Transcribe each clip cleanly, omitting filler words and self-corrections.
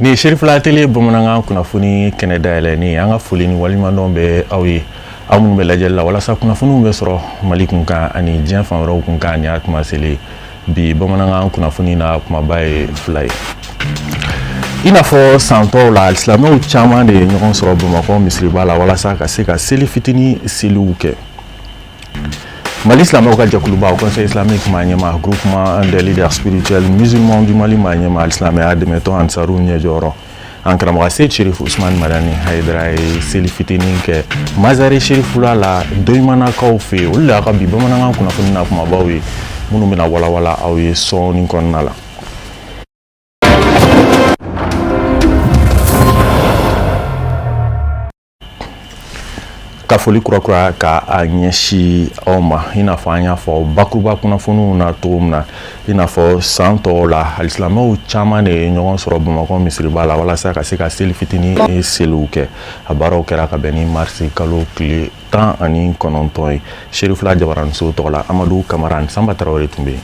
ni Sherifula tele bamanangan kunnafoni kɛnɛ dayɛlɛ ni an ka foli ni waliɲumandɔn bɛ aw ye aw minnu bɛ lajɛli la walasa kunnafoniw bɛ sɔrɔ Mali kunkan ani diɲɛ fan wɛrɛw kunkan ni a kuma selen bi bamanangan kunnafoni na kumaba ye fila ye i n'a fɔ san tɔw la silamɛw caman de ye ɲɔgɔn sɔrɔ Bamakɔ misiriba la walasa ka se ka seli fitini seliw kɛ Mali silamɛw ka jɛkuluba Conseil islamique maa ɲɛma groupement des leaders spirituels musulmans du Mali maa ɲɛma silamɛya dɛmɛtɔ Ansaru ɲɛjɔyɔrɔ an karamɔgɔ Seyid Cherif Usmani Madani Hayidara ye seli fitini kɛ Mazare Sherifula la Doyimanakaw fɛ olu de y'a ka bi bamanankan kunnafoni na kumabaw ye minnu bɛna walawala aw ye sɔɔni kɔnɔna la ka foli kurakura ka a ɲɛsi aw ma i n'a fɔ an y'a fɔ bakuruba kunnafoniw na cogo min na i n'a fɔ san tɔw la alisilamɛw caman de ye ɲɔgɔn sɔrɔ Bamakɔ misiriba la walasa ka se ka seli fitini seliw kɛ a baaraw kɛra ka bɛn ni marisi kalo tile 19 ye Sherifula Jabaraniso tɔgɔ la Amadu Kamara ani Samba Tarawele tun bɛ yen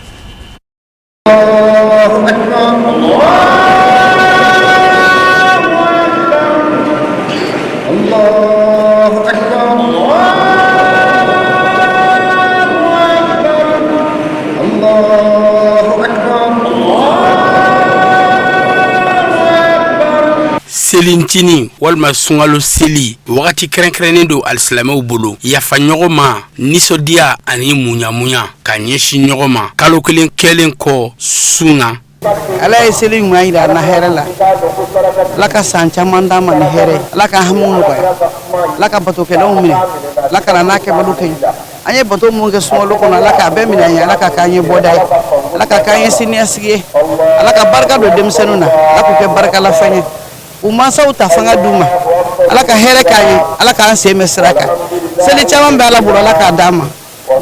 Selintini walma sungalo seli wakati kɛrɛnkɛrɛnnen don alisilamɛw bolo yafa ɲɔgɔn ma nisɔndiya ani muɲamuɲa ka ɲɛsin ɲɔgɔn ma kalo kelen kɛlen kɔ sunna Ala ye seli ɲuman yira an na hɛrɛ la Ala ka san caman d'an ma ni hɛrɛ Ala ka hamu nɔgɔya Ala ka batokɛlaw minɛ Ala ka n'a kɛbaliw kɛ an ye bato mun kɛ sunkalo kɔnɔ Ala k'a bɛɛ minɛ an ye Ala ka k'an ye bɔda ye Ala ka k'an ye siniɲɛsigi ye Ala ka barika don denmisɛnninw na Ala k'u kɛ barikalafɛn ye u mansaw ta fanga d'u ma Ala ka hɛrɛ k'an ye Ala k'an sen mɛn sira kan seli caman bɛ Ala bolo Ala k'a d'an ma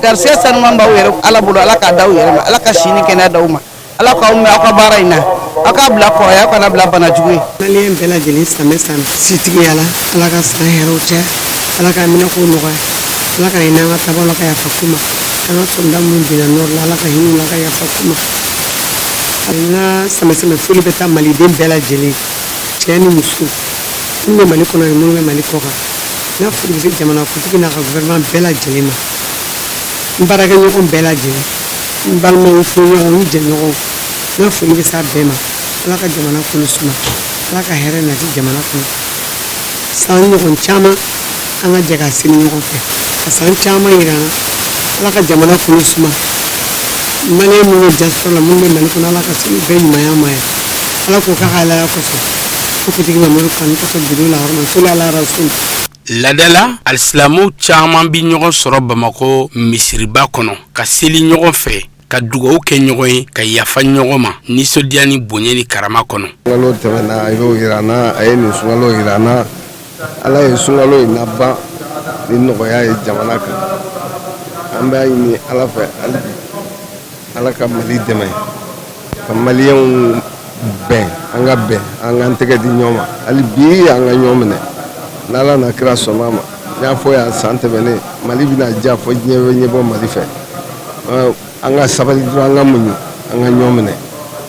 garisigɛ sanuman b'aw yɛrɛ Ala bolo Ala k'a d'aw yɛrɛ ma Ala ka si ni kɛnɛya d'aw ma Ala k'aw mɛn aw ka baara in na aw k'a bila kɔrɔya aw kana bila bana jugu ye Maliyɛn bɛɛ lajɛlen san sitigiya la Ala ka san hɛrɛw cɛ Ala ka minɛkow nɔgɔya Ala ka hinɛ an ka tabaw la ka yafa kuma an ka soldat minnu binna nord la Ala ka hinɛ la ka yafa kuma an ka sɛmɛsɛmɛ foli bɛ taa maliden bɛɛ lajɛlen cɛ ni muso minnu bɛ Mali kɔnɔ ni minnu bɛ Mali kɔ kan n'a foli bɛ se jamanakuntigi n'a ka gouvernement bɛɛ lajɛlen ma n baarakɛɲɔgɔn bɛɛ lajɛlen n balimaw furuɲɔgɔnw n jɛɲɔgɔnw n'a foli bɛ s'a bɛɛ ma Ala ka jamana kɔnɔ suma Ala ka hɛrɛ nati jamana kɔnɔ san ɲɔgɔn caman an ka jɛ ka seli ɲɔgɔn fɛ ka san caman yira an na Ala ka jamana kɔnɔ suma maliyɛn minnu bɛ diaspora la minnu bɛ Mali kɔnɔ Ala ka seli bɛɛ ɲumanya ma ye Ala k'o k'a ka halaya kɔsɔn kutigi Mamadu Kanu kɔsɔn bidu la hɔrɔma soli ala rasul ladala alisilamɛw caman bi ɲɔgɔn sɔrɔ Bamakɔ misiriba kɔnɔ ka seli ɲɔgɔn fɛ ka dugawu kɛ ɲɔgɔn ye ka yafa ɲɔgɔn ma nisɔndiya ni bonya ni karama kɔnɔ sunkalo tɛmɛna a y'o yira an na a ye nin sunkalo yira an na Ala ye sunkalo in laban ni nɔgɔya ye jamana kan an b'a ɲini Ala fɛ Ala ka Mali dɛmɛ ka maliyɛnw bɛn an ka bɛn an k'an tɛgɛ di ɲɔgɔn ma hali bi an ka ɲɔgɔn minɛ n'Ala na kira sɔnna ma n y'a fɔ yan san tɛmɛnen Mali bɛna diya fɔ diɲɛ bɛ ɲɛbɔ Mali fɛ an ka sabali dɔrɔn an ka muɲu an ka ɲɔgɔn minɛ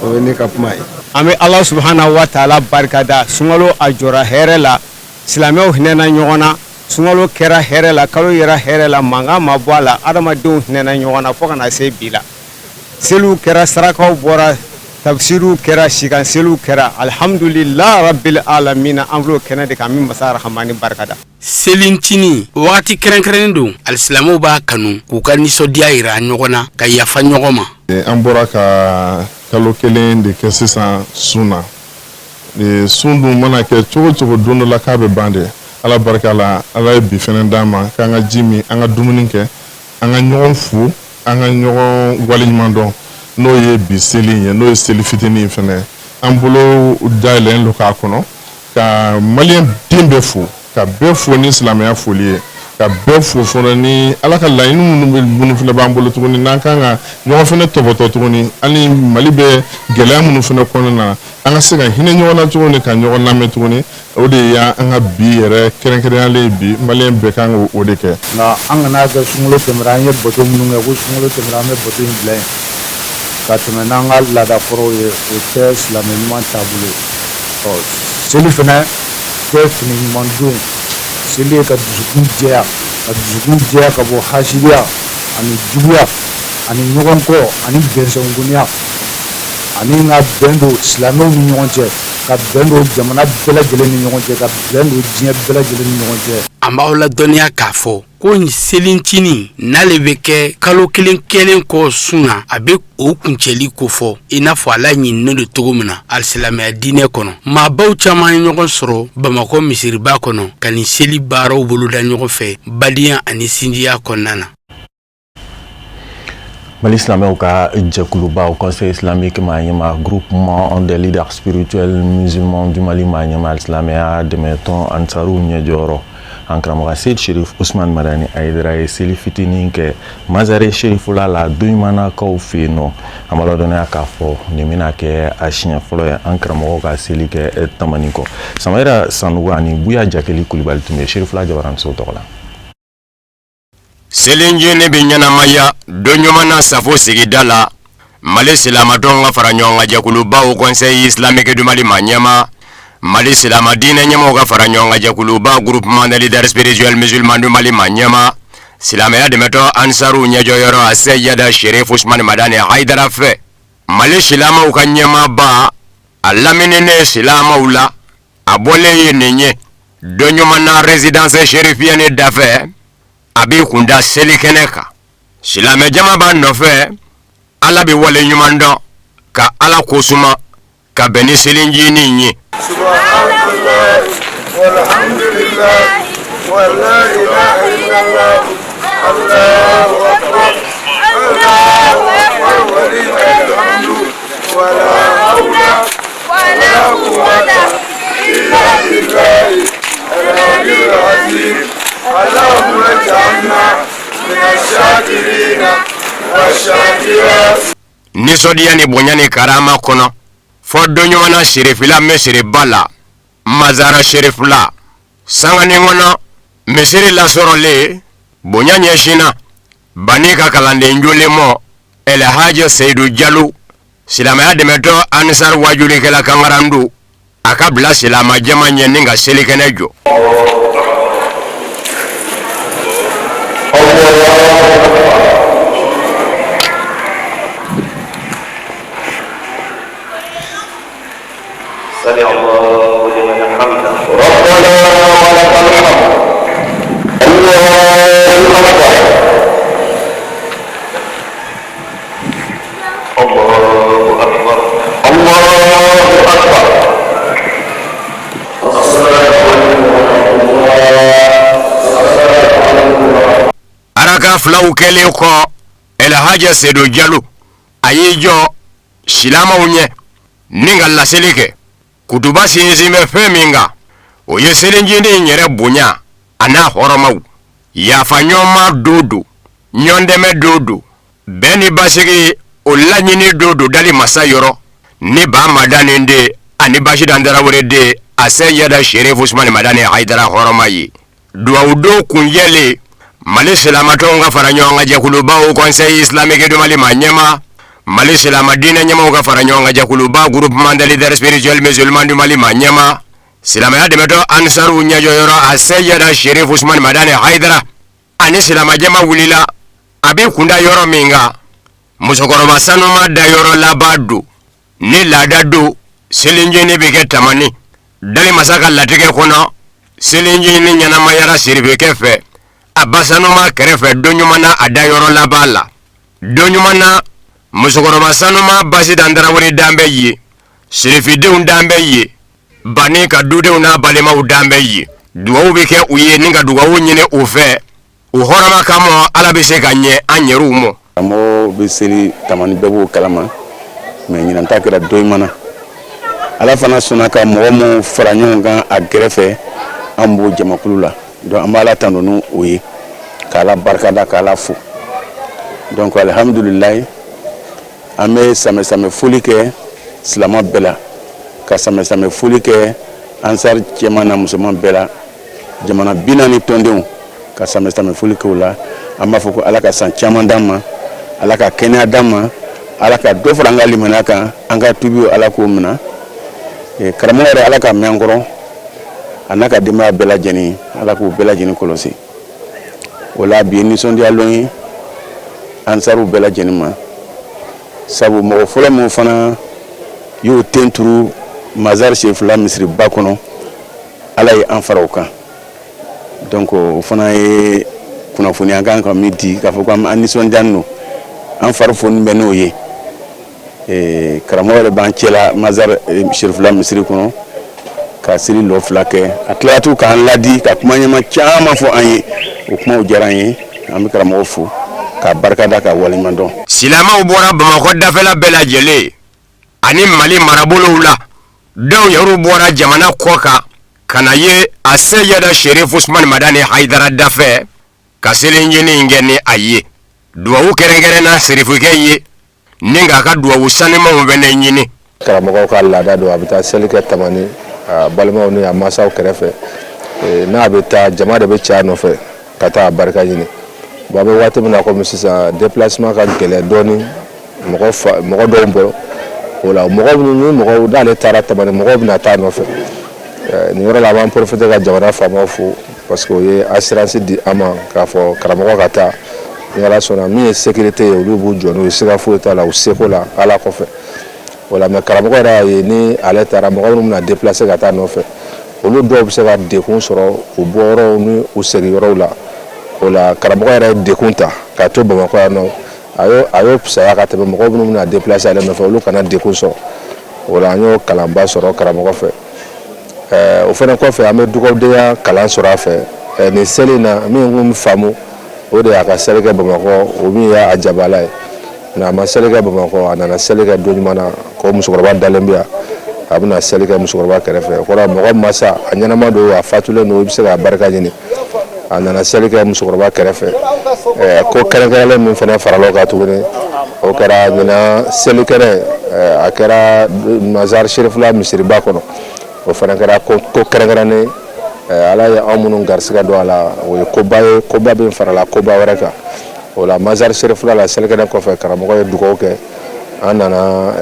o ye ne ka kuma ye an bɛ Ala subhanahu wa taala barikada sunkalo a jɔra hɛrɛ la silamɛw hinɛna ɲɔgɔn na sunkalo kɛra hɛrɛ la kalo yɛrɛ hɛrɛ la mankan ma bɔ a la adamadenw hinɛna ɲɔgɔn na fo ka na se bi la seliw kɛra sarakaw bɔra tafsiru kɛra sikanseliw kɛra alhamdulillah rabbil alamin an filɛ kɛnɛ de kan min masa rahamani barikada selintini wakati kɛrɛnkɛrɛnnen don alisilamɛw b'a kanu k'u ka nisɔndiya yira ɲɔgɔn na ka yafa ɲɔgɔn ma an bɔra ka kalo kelen de kɛ sisan sun na sun dun mana kɛ cogo cogo don dɔ la k'a bɛ ban de Ala barika la Ala ye bi fɛnɛ d'an ma k'an ka ji min an ka dumuni kɛ an ka ɲɔgɔn fu an ka ɲɔgɔn waleɲuman dɔn n'o ye bi seli ye n'o ye seli fitini ye fɛnɛ an bolo dayɛlɛlen don k'a kɔnɔ ka maliyɛn den bɛɛ fo ka bɛɛ fo ni silamɛya foli ye ka bɛɛ fo fɔlɔ ni Ala ka laɲini minnu fɛnɛ b'an bolo tuguni n'an kan ka ɲɔgɔn fɛnɛ tɔbɔtɔ tuguni hali Mali bɛ gɛlɛya minnu fɛnɛ kɔnɔna na an ka se ka hinɛ ɲɔgɔn na tuguni ka ɲɔgɔn lamɛn tuguni o de ye an ka bi yɛrɛ kɛrɛnkɛrɛnyalen bi maliyɛn bɛɛ kan k'o de kɛ nka an kana kɛ sunkalo tɛmɛra an ye bato minnu kɛ ko sunkalo tɛmɛra an bɛ bato in bila yen ka tɛmɛ n'an ka laada kɔrɔw ye o tɛ silamɛ ɲuman taabolo ye seli fana kɛ fini ɲuman don seli ye ka dusukun jɛya ka bɔ hasidiya ani juguya ani ɲɔgɔn kɔ ani bɛnsɛngoya ani ka bɛn don silamɛw ni ɲɔgɔn cɛ ka bɛn don jamana bɛɛ lajɛlen ni ɲɔgɔn cɛ ka bɛn don diɲɛ bɛɛ lajɛlen ni ɲɔgɔn cɛ. An b'aw ladɔnniya k'a fɔ ko nin selincinin n'ale bɛ kɛ kalo kelen kɔ sun na a bɛ o kuncɛli kofɔ i n'a fɔ ala ɲininen don cogo min na alisilamɛya diinɛ kɔnɔ. Maabaw caman ye ɲɔgɔn sɔrɔ Bamakɔ misiriba kɔnɔ ka nin seli baaraw boloda ɲɔgɔn fɛ badenya ani sinjiya kɔnɔna na. Mali silamɛw ka jɛkuluba au Conseil islamique Maniema, groupement des leaders spirituels musulmans du Mali Maniema alisilamɛya dɛmɛtɔn Ansaru ɲɛjɔyɔrɔ an karamɔgɔ Seyd Cherif Ousmane Madani Aidara ye seli fitinin kɛ Mazare Cherifula la Doɲumanakaw fɛ yen nɔ an b'a ladɔnniya k'a fɔ nin bɛna kɛ a siɲɛ fɔlɔ ye an karamɔgɔ ka seli kɛ Tamani kɔ. Samayira Sanogo ani Buya Jakeli Kulibali tun bɛ Cherifula Jabaramuso tɔgɔ la. Selinjini bi ɲɛnamaya Doɲumana safo sigida la Mali silamadɔn ka fara ɲɔgɔn kan jɛkuluba au Conseil islamique du Mali Maniema, Mali silama diinɛ ɲɛmɔgɔw ka fara ɲɔgɔn kan jɛkuluba groupement des leaders spirituels musulmans du Mali Maniema, silamɛya dɛmɛtɔ Ansaru ɲɛjɔyɔrɔ a Seyyada Cherif Ousmane Madani Aidara fɛ Mali silamaw ka ɲɛmaaba a lamininen silamaw la a bɔlen ye nin ye Doɲumana résidence chérifienne dafɛ a b'i kunda seli kɛnɛ kan. Silamɛ jama b'a nɔfɛ Ala bɛ wale ɲuman dɔn ka Ala kosuma ka bɛn ni selinjinin ye. Subhanallah walhamdulillah wala ilaha illallah Allahu akbar Allahu akbar walillahil hamdu wala hawla wala quwwata illa billahi al-aliyyil azim. اللهم اجعلنا من الشاكرين والشاكرات. Nisɔdiya ni bonya ni karama kɔnɔ fɔ Doɲumana Cherifula misiriba la Mazara Cherifula sangani kɔnɔ misiri lasɔrɔlen bonya ɲɛsinna bani ka kalanden jolenmɔ Elhaji Seydou Diallo silamɛya dɛmɛtɔ Ansar wajulikɛla kangarandu a ka bila silama jama ɲɛ ni ka selikɛnɛ jɔ. سمع الله لمن حمده ربنا ولك الحمد الله أكبر الله أكبر Araka flaw kelen ko Elhaji Seydou Diallo ayi jɔ silamaw ɲɛ ni ka laseli kɛ kutuba sinsinbɛ fɛn min kan o ye selinjinin yɛrɛ bonya a n'a hɔrɔmaw yafa ɲɔgɔnma don ɲɔgɔn dɛmɛ don bɛn ni basigi o laɲini don dali masa yɔrɔ ni ba madanin de ani Basi Dantarawele de a Seyyada Cherif Ousmane Madani Aidara hɔrɔma ye duwawu don kun yɛlen Mali silamatɔnw ka fara ɲɔgɔn kan jɛkuluba au Conseil islamique du Mali Maniema, Mali silama diinɛ ɲɛmɔgɔw ka fara ɲɔgɔn kan jɛkuluba groupement des leaders spirituels musulmans du Mali Maniema, silamɛya dɛmɛtɔ Ansaru ɲɛjɔyɔrɔ a Seyyada Cherif Ousmane Madani Aidara ani silama jama wulila a b'i kunda yɔrɔ min kan musokɔrɔba sanuma da yɔrɔ laban don ni laada don selinjini bɛ kɛ Tamani dali masa ka latigɛ kɔnɔ selinjini ɲɛnamayara siribekɛ fɛ a basanuma kɛrɛfɛ Doɲumana a da yɔrɔ laban la Doɲumana musokɔrɔba sanuma Basi Dantarawele dan bɛ ye sirifidenw dan bɛ ye bani ka dudenw n'a balimaw dan bɛ ye dugawu bɛ kɛ u ye ni ka dugawu ɲini u fɛ u hɔrɔma kama Ala bɛ se ka ɲɛ an yɛrɛw mɔ. Karamɔgɔ bɛ seli Tamani bɛɛ b'o kalama mais ɲinan ta kɛra Doɲumana Ala fana sɔnna ka mɔgɔ minnu fara ɲɔgɔn kan a gɛrɛfɛ an b'o jamakulu la donc an b'a la tanu n'o ye k'Ala barikada k'Ala fo donc alhamdulilayi an bɛ samɛ foli kɛ silama bɛɛ la ka samɛ foli kɛ Ansar cɛman na musoman bɛɛ la jamana 40 tɔndenw ka samɛ foli kɛ o la an b'a fɔ ko Ala ka san caman d'an ma Ala ka kɛnɛya d'an ma Ala ka dɔ fara an ka limaniya kan an ka tubi Ala k'o minɛ karamɔgɔ yɛrɛ ala ka mɛn kɔrɔ a n'a ka denbaya bɛɛ lajɛlen ala k'u bɛɛ lajɛlen kɔlɔsi o la bi ye nisɔndiyalon ye ansaru bɛɛ lajɛlen ma sabu mɔgɔ fɔlɔ min fana y'o ten turu mazari sefula misiriba kɔnɔ ala ye an fara o kan donc o fana ye kunnafoni an kan ka min di k'a fɔ ko an nisɔndiyalen don an fari foni bɛ n'o ye karamɔgɔ yɛrɛ b'an cɛla mazari sefula misiri kɔnɔ ka siri lɔ fila kɛ a tilatu k'an ladi ka kuma ɲɛma caman fɔ an ye o kumaw diyara an ye an bɛ karamɔgɔ fo k'a barikada ka waleɲuman dɔn. Silamɛw bɔra Bamakɔ dafɛla bɛɛ lajɛlen ani Mali marabolow la dɔw yɛrɛ bɔra jamana kɔ kan ka na ye a Seyida Sherif Usman Madani Haidara dafɛ ka seli ɲini kɛ ni a ye duwawu kɛrɛnkɛrɛnna serifukɛ ye ni k'a ka duwawu sanimaw bɛ ne ɲini. Karamɔgɔw ka laada don a bɛ taa seli kɛ Tamani a balimaw ni a masaw kɛrɛfɛ n'a bɛ taa jama de bɛ caya nɔfɛ ka taa barika ɲini bon a bɛ waati min na komi sisan déplacement ka gɛlɛn dɔɔni mɔgɔ dɔw bolo o la mɔgɔw n'ale taara Tamani mɔgɔw bɛna taa nɔfɛ nin yɔrɔ la an b'an profiter ka jamana faamaw fo parce que o ye assurance di an ma k'a fɔ karamɔgɔ ka taa ni Ala sɔnna min ye sécurité ye olu b'u jɔ n'o ye siga foyi t'a la u seko la Ala kɔfɛ. Voilà, mais karamɔgɔ yɛrɛ y'a ye ni ale taara mɔgɔ minnu bɛna déplacer ka taa nɔfɛ olu dɔw bɛ se ka dekun sɔrɔ u bɔyɔrɔw ni u segiyɔrɔw la o la karamɔgɔ yɛrɛ ye dekun ta k'a to Bamakɔ yan nɔ a y'o fisaya ka tɛmɛ mɔgɔ minnu bɛna déplacer ale nɔfɛ olu kana dekun sɔrɔ o la an y'o kalanba sɔrɔ karamɔgɔ fɛ o fana kɔfɛ an bɛ dugawudenya kalan sɔrɔ a fɛ nin seli in na min kun bɛ faamu o de y'a ka seli kɛ Bamakɔ o min y'a jabala ye. Na ma seli kɛ Bamakɔ a nana seli kɛ don ɲuman na ko musokɔrɔba dalen bɛ yan a bɛna seli kɛ musokɔrɔba kɛrɛfɛ o kɔrɔ mɔgɔ masa a ɲɛnama don a fatulen don i bɛ se k'a barika ɲini a nana seli kɛ musokɔrɔba kɛrɛfɛ ko kɛrɛnkɛrɛnlen min fana farala o kan tuguni o kɛra ɲinan seli kɛnɛ a kɛra Mazari Sherifula misiriba kɔnɔ o fana kɛra ko kɛrɛnkɛrɛnnen Ala ye anw minnu garisigɛ don a la o ye koba bɛ farala koba wɛrɛ kan. O la Mazari Sherifula la selikɛnɛ kɔfɛ karamɔgɔ ye dugawu kɛ an nana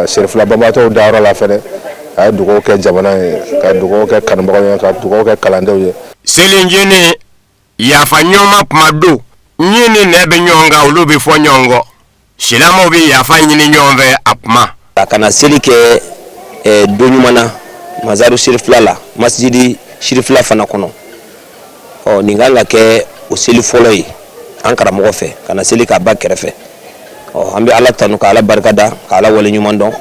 Sherifula banbaatɔw dayɔrɔ la fɛnɛ a ye dugawu kɛ jamana ye ka dugawu kɛ kanubagaw ye ka dugawu kɛ kalandenw ye. Seli ɲini yafa ɲɔgɔn kuma don ɲini nɛ bɛ ɲɔgɔn kan olu bɛ fɔ ɲɔgɔn kɔ silamɛw bɛ yafa ɲini ɲɔgɔn fɛ a kuma. A kana seli kɛ don ɲuman na Mazari Sherifula la masjidi Sherifula fana kɔnɔ nin kan ka kɛ o seli fɔlɔ ye. An karamɔgɔ fɛ kana seli k'a ba kɛrɛfɛ an bɛ Ala tanu ka Ala barikada ka Ala wale ɲuman dɔn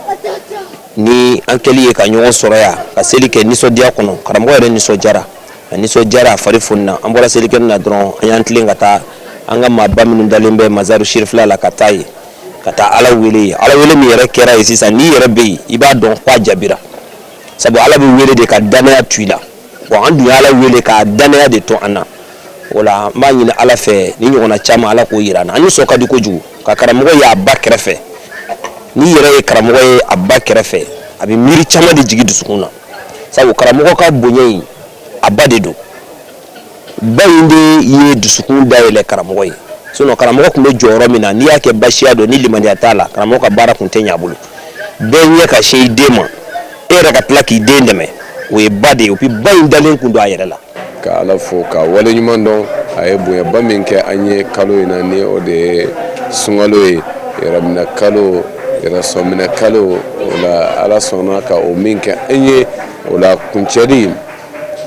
ni an kɛli ye ka ɲɔgɔn sɔrɔ yan ka seli kɛ nisɔndiya kɔnɔ karamɔgɔ yɛrɛ nisɔndiyara a nisɔndiyara a fari fonina an bɔra selikɛni na dɔrɔn an y'an tilen ka taa an ka maaba minnu dalen bɛ Mazari Sherifula la ka taa ye ka taa Ala wele min yɛrɛ kɛra ye sisan n'i yɛrɛ bɛ yen i b'a dɔn k'a jabira sabu Ala bɛ wele de ka danaya to i la bon an dun ye Ala wele ka danaya de to an na. Wala an b'a ɲini Ala fɛ ni ɲɔgɔnna caman Ala k'o yira an na an nisɔn ka di kojugu ka karamɔgɔ ye a ba kɛrɛfɛ n'i yɛrɛ ye karamɔgɔ ye a ba kɛrɛfɛ a bɛ miiri caman de jigin dusukun na sabu karamɔgɔ ka bonya in a ba de don ba in de ye dusukun dayɛlɛ karamɔgɔ ye sinon karamɔgɔ tun bɛ jɔyɔrɔ min na n'i y'a kɛ basiya dɔn ni limaniya t'a la karamɔgɔ ka baara tun tɛ ɲɛ a bolo bɛɛ ɲɛ ka se i den ma e yɛrɛ ka tila k'i den dɛmɛ o ye ba de ye puis ba in dalen kun don a yɛrɛ la. Ka Ala fo ka wale ɲuman dɔn a ye bonyaba min kɛ an ye kalo in na ni o de ye sunkalo ye yɛrɛminɛ kalo yɛrɛsɔminɛ kalo o la Ala sɔnna ka o min kɛ an ye o la kuncɛli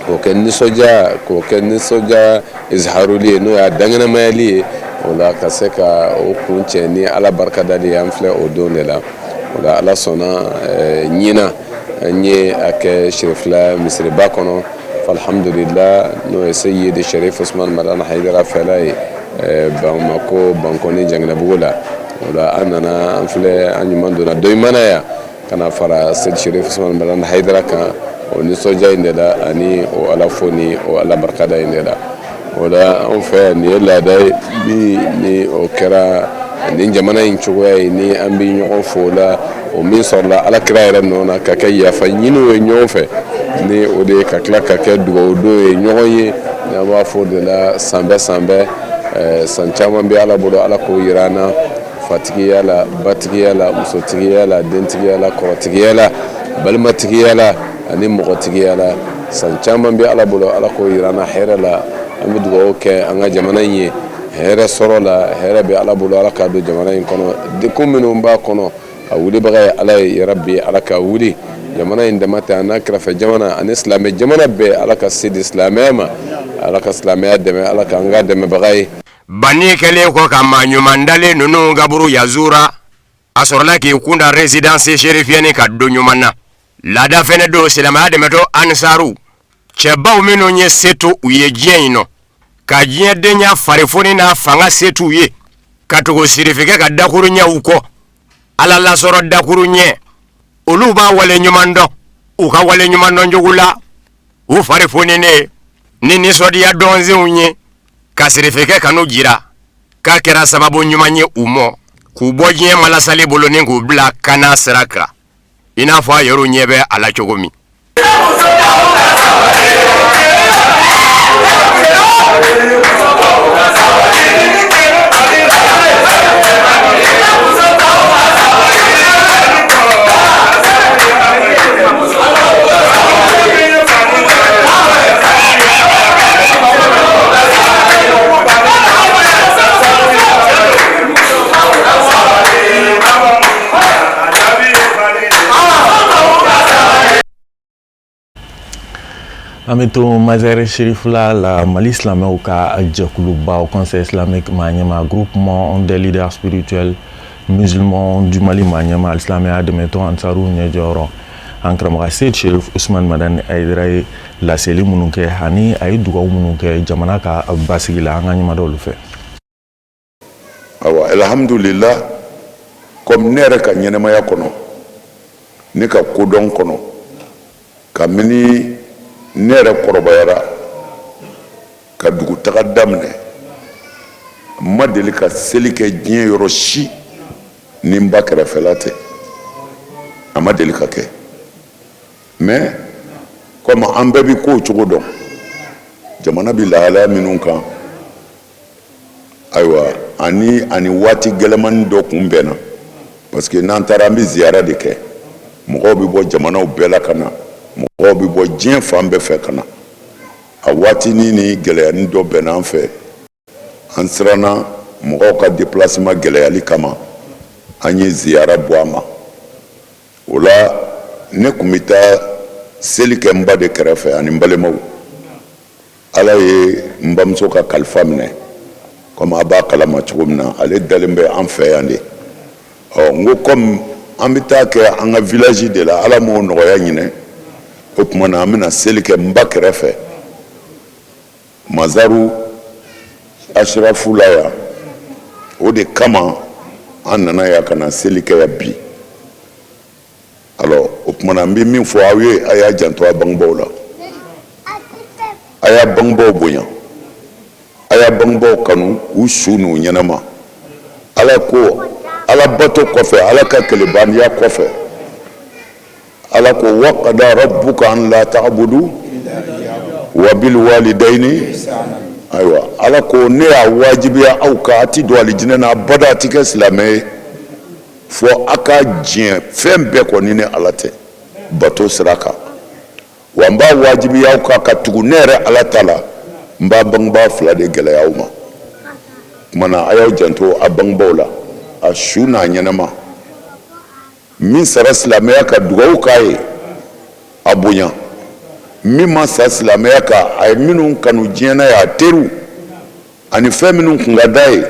k'o kɛ nisɔndiya izharuli ye n'o y'a daŋɛnɛmayali ye o la ka se ka o kuncɛ ni Ala barikadali ye an filɛ o don de la o la Ala sɔnna ɲinan an ye a kɛ Sherifula misiriba kɔnɔ. Alhamdulillah n'o ye Seyidi Sherif Usman Madani Haidara fɛla ye Bamako Bankɔni Janginɛbugu la o la an nana an filɛ an ɲuman donna dɔ ɲuman na yan ka na fara Seyidi Sherif Usman Madani Haidara kan o nisɔndiya in de la ani o Ala fo ni o Ala barikada in de la o la anw fɛ nin ye laada ye ni o kɛra nin jamana in cogoya ye ni an bɛ ɲɔgɔn fo o la o min sɔrɔla Ala kira yɛrɛ nɔ na ka kɛ yafa ɲiniw ye ɲɔgɔn fɛ ni o de ka tila ka kɛ dugawu don ye ɲɔgɔn ye n'an b'a fɔ o de la san bɛɛ san caman bɛ Ala bolo Ala k'o yira an na fatigiya la batigiya la musotigiya la dentigiya la kɔrɔtigiya la balimatigiya la ani mɔgɔtigiya la san caman bɛ ala bolo ala k'o yira an na hɛrɛ la an bɛ dugawu kɛ an ka jamana in ye hɛrɛ sɔrɔ la hɛrɛ bɛ ala bolo ala k'a don jamana in kɔnɔ dekun minnu b'a kɔnɔ a wulibaga ye ala ye yarabi ala ka wuli jamana in dama tɛ a n'a kɛrɛfɛ jamana ani silamɛ jamana bɛɛ ala ka se di silamɛya ma ala ka silamɛya dɛmɛ ala ka an ka dɛmɛbaga ye. banni kɛlen kɔ ka maa ɲuman dalen ninnu gaburu yazura a sɔrɔla k'i kunda résidence shérifiyɛni ka don ɲuman na laada fɛnɛ don silamɛya dɛmɛtɔ ansaru cɛbaw minnu ye se to u ye diɲɛ in nɔ ka diɲɛdenya farifoni n'a fanga se t'u ye ka tugu sirifikɛ ka dakuru ɲɛw kɔ ala lasɔrɔ dakuru ɲɛ olu b'a wale ɲuman dɔn u ka wale ɲuman dɔn jogu la u farifoninen ni nisɔndiya dɔnsenw ye ka sirifikɛ kanu jira k'a kɛra sababu ɲuman ye u mɔ k'u bɔ diɲɛ malasali bolo ni k'u bila kana sira kan i n'a fɔ a yɛrɛw ɲɛ bɛ a la cogo min. Ameto Mazere Chérifla la Mali Islamé ka Djakoulouba au Conseil islamique Maniama, groupement des leaders spirituels musulmans du Mali Maniama, Islamé Ademeto Ansarou Nyadjoro, Ankramara Seyd Chérif Ousmane Madane Aydra la Seli Mounuke Hani Aydouga Mounuke Jamanaka Basigila Anganyama Dolufe. Awa alhamdulillah comme nere ka nyenema kono ne ka kodon kono kamini ne yɛrɛ kɔrɔbayara ka dugu taga daminɛ ma deli ka seli kɛ diɲɛ yɔrɔ si ni n ba kɛrɛfɛla tɛ a ma deli ka kɛ mais comme an bɛɛ bi kow cogo dɔn jamana bi lahalaya minnu kan ayiwa ani waati gɛlɛmani dɔ kun bɛnna parce que n'an taara an bi ziyara de kɛ mɔgɔw bi bɔ jamanaw bɛɛ la ka na mɔgɔw bi bɔ diɲɛ fan bɛɛ fɛ ka na a waatini ni gɛlɛyani dɔ bɛnna an fɛ an siranna mɔgɔw ka déplacement gɛlɛyali kama an ye ziyara bɔ a ma o la ne kun bɛ taa seli kɛ n ba de kɛrɛfɛ ani n balimaw ala ye n bamuso ka kalifa minɛ comme a b'a kalama cogo min na ale dalen bɛ an fɛ yan de n ko comme an bɛ taa kɛ an ka village de la ala m'o nɔgɔya ɲinɛ o tuma na an bɛna seli kɛ n ba kɛrɛfɛ mazaru ashirafu la yan o de kama an nana yan ka na seli kɛ yan bi alors o tuma na n bɛ min fɔ aw ye a y'a janto a bangebaaw la a y'a bangebaaw bonya a y'a bangebaaw kanu u su n'u ɲɛnama ala ko ala bato kɔfɛ ala ka kelebaniya kɔfɛ ala ko waqada rabbuka an la ta'budu wa bil walidaini aywa ala ko ne y'a wajibiya aw ka a ti don alijinɛ na abada a ti kɛ silamɛ ye fɔ a ka diɲɛ fɛn bɛɛ kɔni ni ala tɛ bato sira kan wa n b'a wajibiya aw ka tugu ne yɛrɛ ala ta la n b'a bangebaa fila de gɛlɛya aw ma kumana a y'aw janto a bangebaaw la a su n'a ɲɛnama min sara silamɛya ka dugawu k'a ye a bonya min ma sa silamɛya kan a ye minnu kanu diɲɛ na ye a teriw ani fɛn minnu kun ka d'a ye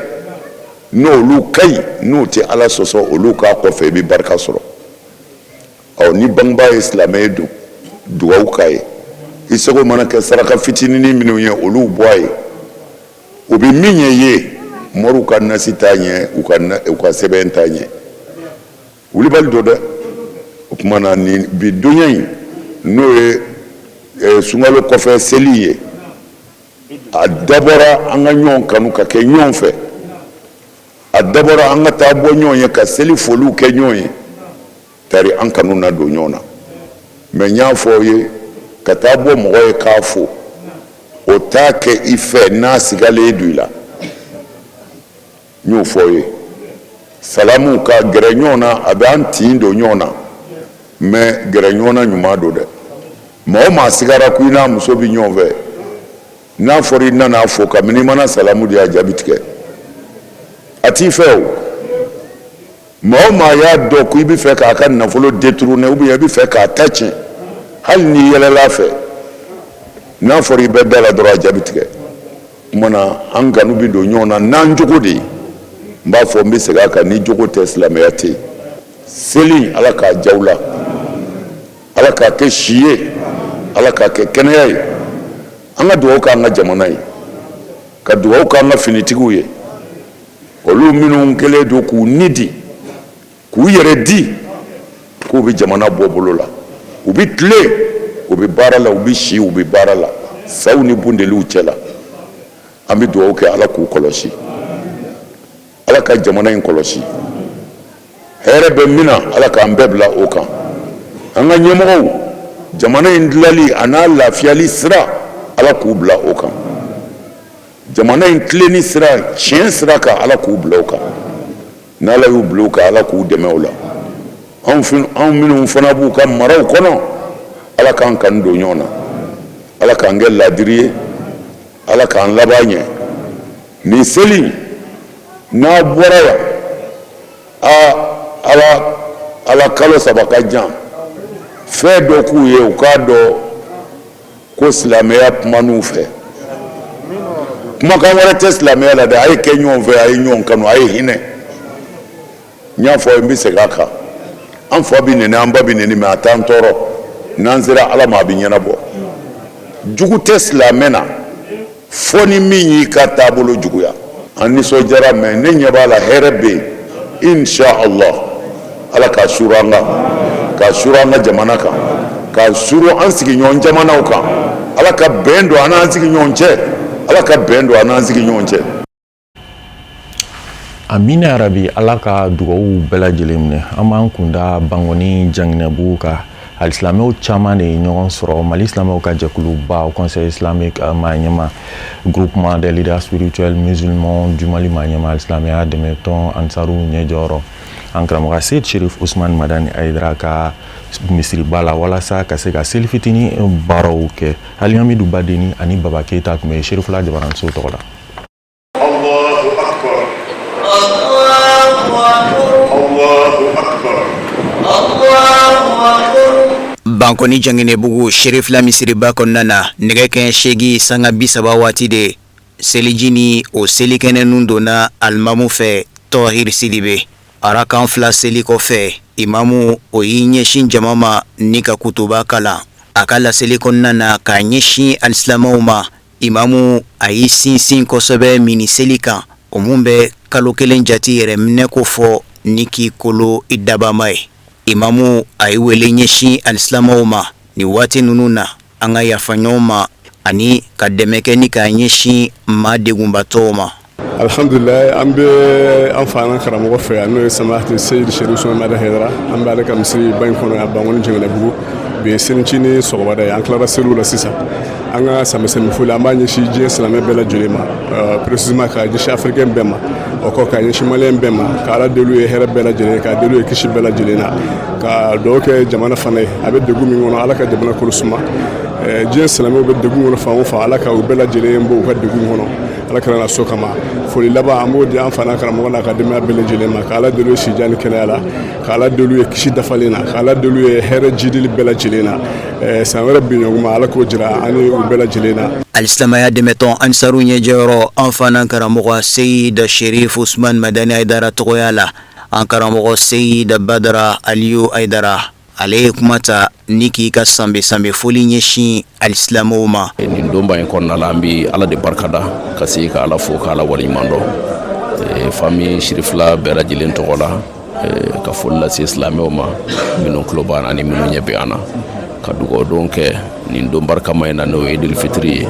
n'olu ka ɲi n'o tɛ ala sɔsɔ olu k'a kɔfɛ i bɛ barika sɔrɔ ni bangebaa ye silamɛ ye don dugawu k'a ye i seko mana kɛ saraka fitininin minnu ye olu bɔ a ye o bɛ min ye ye mɔriw ka nasi t'a ɲɛ u ka sɛbɛn t'a ɲɛ wulibali do dɛ o tuma na nin bi donya in n'o ye sunkalo kɔfɛ seli ye a dabɔra an ka ɲɔgɔn kanu ka kɛ ɲɔgɔn fɛ a dabɔra an ka taa bɔ ɲɔgɔn ye ka seli foliw kɛ ɲɔgɔn ye tari an kanu na don ɲɔgɔn na mais n y'a fɔ aw ye ka taa bɔ mɔgɔ ye k'a fo o t'a kɛ i fɛ n'a sigalen don i la n y'o fɔ aw ye salamu ka gɛrɛ ɲɔgɔn na a bɛ an tin don ɲɔgɔn na mais gɛrɛ ɲɔgɔn na ɲuman don dɛ maa o maa sigara ko i n'a muso bɛ ɲɔgɔn fɛ n'a fɔra i nana fo kabini i mana salamu de y'a jaabi tigɛ a t'i fɛ o maa o maa y'a dɔn ko i bɛ fɛ k'a ka nafolo détourner ou bien i bɛ fɛ k'a ta tiɲɛ hali n'i yɛlɛla fɛ n'a fɔra i bɛ da la dɔrɔn a jaabi tigɛ o kumana an kanu bɛ don ɲɔgɔn na n'an jogo de ye n b'a fɔ n bɛ segin a kan ni jogo tɛ silamɛya tɛ yen seli ala k'a diya u la ala k'a kɛ si ye ala k'a kɛ kɛnɛya ye an ka dugawu k'an ka jamana ye ka dugawu k'an ka finitigiw ye olu minnu kɛlen don k'u ni di k'u yɛrɛ di k'u bɛ jamana bɔ bolo la u bɛ tile u bɛ baara la u bɛ si u bɛ baara la saw ni bundeliw cɛ la an bɛ dugawu kɛ ala k'u kɔlɔsi ala ka jamana in kɔlɔsi hɛrɛ bɛ min na ala k'an bɛɛ bila o kan an ka ɲɛmɔgɔw jamana in dilali a n'a lafiyali sira ala k'u bila o kan jamana in tilenni sira tiɲɛ sira kan ala k'u bila o kan n'ala y'u bila o kan ala k'u dɛmɛ o la anw minnu fana b'u ka maraw kɔnɔ ala k'an kanu don ɲɔgɔn na ala k'an kɛ ladiri ye ala k'an laban ɲɛ nin seli n'a bɔra yan ala kalo saba ka jan fɛn dɔ k'u ye u k'a dɔn ko silamɛya kuma n'u fɛ kumakan wɛrɛ tɛ silamɛya la dɛ a ye kɛ ɲɔgɔn fɛ a ye ɲɔgɔn kanu a ye hinɛ n y'a fɔ n bɛ segin a kan an fa bɛ nɛni an ba bɛ nɛni mɛ a t'an tɔɔrɔ n'an sera ala ma a bɛ ɲɛnabɔ jugu tɛ silamɛ na fo ni min y'i ka taabolo juguya an nisɔndiyara mɛ ne ɲɛ b'a la hɛrɛ bɛ yen insha allah ala k'a suru an kan k'a suru an ka jamana kan k'a suru an sigiɲɔgɔn jamanaw kan ala ka bɛn don an n'an sigiɲɔgɔn cɛ ala ka bɛn don an n'an sigiɲɔgɔn cɛ. amina yarabi ala ka dugawu bɛɛ lajɛlen minɛ an b'an kunda bangɔni janginɛbugu kan alisilamɛw caman de ye ɲɔgɔn sɔrɔ mali silamɛw ka jɛkuluba conseil islamique maɲɛma groupement des leaders spirituels musulmans du mali maɲɛma alisilamɛya dɛmɛtɔn ansaru ɲɛjɔyɔrɔ an karamɔgɔ seyd sherif usman madani ayidara ka misiriba la walasa ka se ka seli fitini baaraw kɛ alihamidu badeni ani baba keyita tun bɛ sherifula jabaranso tɔgɔ la. bankoni janginebugu sherifla misiriba kɔnɔna na nɛgɛ kɛɲɛ 8 sanga 30 waati de seliji ni o selikɛnɛ nun donna alimamu fɛ tɔhir sidibe arakan 2 seli kɔfɛ imamu o y'i ɲɛsin jama ma ni ka kutuba kalan a ka laseli kɔnɔna na k'a ɲɛsin alisilamɛw ma imamu a y'i sinsin kosɛbɛ mini seli kan o mun bɛ kalo 1 jati yɛrɛ minɛ ko fɔ ni k'i kolo i dabama ye imamu a yi wele ɲɛsin alisilamɛw ma ni waati ninnu na an ka yafa ɲɔgɔn ma ani ka dɛmɛ kɛ ni k'a ɲɛsin maa degunbatɔw ma. alhamdulillah an bɛ an fa an karamɔgɔ fɛ yan n'o ye samahati seyd sherif usman madani ayidara an bɛ ale ka misiri ba in kɔnɔ yan bangɔni janginɛbugu bi ye selici ni sɔgɔmada ye an tilara seliw la sisan an ka samiyɛsɛnmi foli an b'a ɲɛsin diɲɛ silamɛ bɛɛ lajɛlen ma précisément k'a ɲɛsin afirikɛn bɛɛ ma o kɔ k'a ɲɛsin maliyɛn bɛɛ ma k'ala delu ye hɛrɛ bɛɛ lajɛlen k'a delu ye kisi bɛɛ lajɛlen na ka dugawu kɛ jamana fana ye a bɛ degun min kɔnɔ ala ka jamana kolo suma diɲɛ silamɛw bɛ degun kɔnɔ fan o fan ala ka u bɛɛ lajɛlen bɔ u ka degun kɔnɔ ala kana na so kama foli laban an b'o di an fana karamɔgɔ n'a ka denbaya bɛɛ lajɛlen ma k'ala delu ye sijan ni kɛnɛya la k'ala delu ye kisi dafalen na k'ala delu ye hɛrɛ jidili bɛɛ lajɛlen na san wɛrɛ biɲɔgɔn ala k'o jira an ni u bɛɛ lajɛlen na. alisilamɛya dɛmɛtɔn ansaru ɲɛjɛyɔrɔ an fana karamɔgɔ seyid sherif usman madani ayidara tɔgɔya la an karamɔgɔ seyid badara aliyu ayidara ale ye kuma ta ni k'i ka sanbe foli ɲɛsin alisilamɛw ma. nin donba in kɔnɔna la an bɛ ala de barikada ka se ka ala fo k'ala waleɲuman dɔn fami sirifila bɛɛ lajɛlen tɔgɔ la ka foli lase silamɛw ma minnu tulo b'an ani minnu ɲɛ bɛ an na ka dugawu don kɛ nin don barikama in na n'o ye idil fitiri ye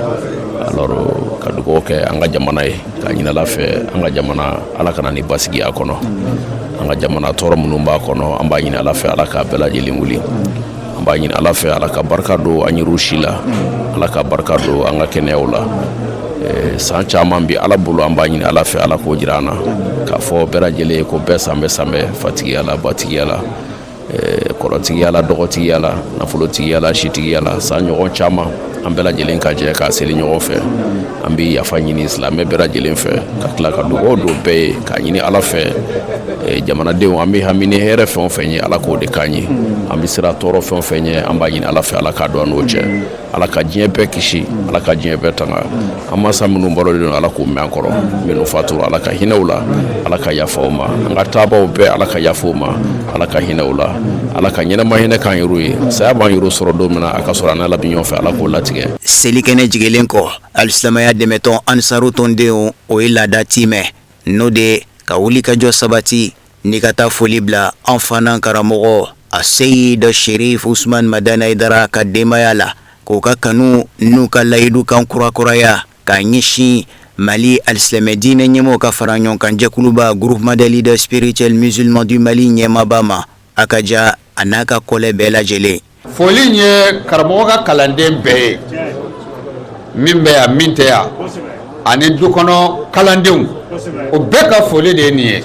alors ka dugawu kɛ an ka jamana ye ka ɲini ala fɛ an ka jamana ala kana ni basigi a kɔnɔ an ka jamana tɔɔrɔ minnu b'a kɔnɔ an b'a ɲini ala fɛ ala k'a bɛɛ lajɛlen wuli an b'a ɲini ala fɛ ala ka barika don an yɛrɛw si la ala ka barika don an ka kɛnɛyaw la san caman bi ala bolo an b'a ɲini ala fɛ ala k'o jira an na k'a fɔ bɛɛ lajɛlen ko bɛɛ sanbɛ fatigiya la batigiya la kɔrɔtigiya la dɔgɔtigiya la nafolotigiya la sitigiya la sa ɲɔgɔn caman an bɛɛ lajɛlen ka jɛ ka seli ɲɔgɔn fɛ an bɛ yafa ɲini silamɛ bɛɛ lajɛlen fɛ ka tila ka dugawu don bɛɛ ye k'a ɲini ala fɛ jamanadenw an bɛ hami ni hɛrɛ fɛn o fɛn ye ala k'o de k'an ye an bɛ sira tɔɔrɔ fɛn o fɛn ye an b'a ɲini ala fɛ ala k'a dɔn an n'o cɛ ala ka diɲɛ bɛɛ kisi ala ka diɲɛ bɛɛ tanga an mansa minnu balolen don ala k'u mɛn an kɔrɔ minnu fatura ala ka hinɛw la ala ka yafa o ma an ka taabaw bɛɛ ala ka yafa o ma ala ka hinɛw la ala ka ɲɛnɛma hinɛ k'an yɛrɛw ye saya b'an yɛrɛw sɔrɔ don min na a ka sɔrɔ an n'ala bɛ ɲɔgɔn fɛ ala k'o latigɛ. Selikɛnɛ jigilen kɔ alisilamaya dɛmɛtɔn ansaru tɔndenw o ye laada timɛ n'o de ka wuli ka jɔ sabati ni ka taa foli bila an fana karamɔgɔ a Seyid Sherif Usman Madani Haidara ka denbaya la k'o ka kanu n'u ka layidu kan kurakuraya k'a ɲɛsin Mali alisilamɛ diinɛ ɲɛmɔgɔw ka fara ɲɔgɔn kan jɛkuluba Groupement des leaders spirituels musulmans du Mali ɲɛmaaba ma a ka ja a n'a ka kɔlɛ bɛɛ lajɛlen. Foli in ye karamɔgɔ ka kalanden bɛɛ ye min bɛ yan min tɛ yan ani du kɔnɔ kalandenw o bɛɛ ka foli de ye nin ye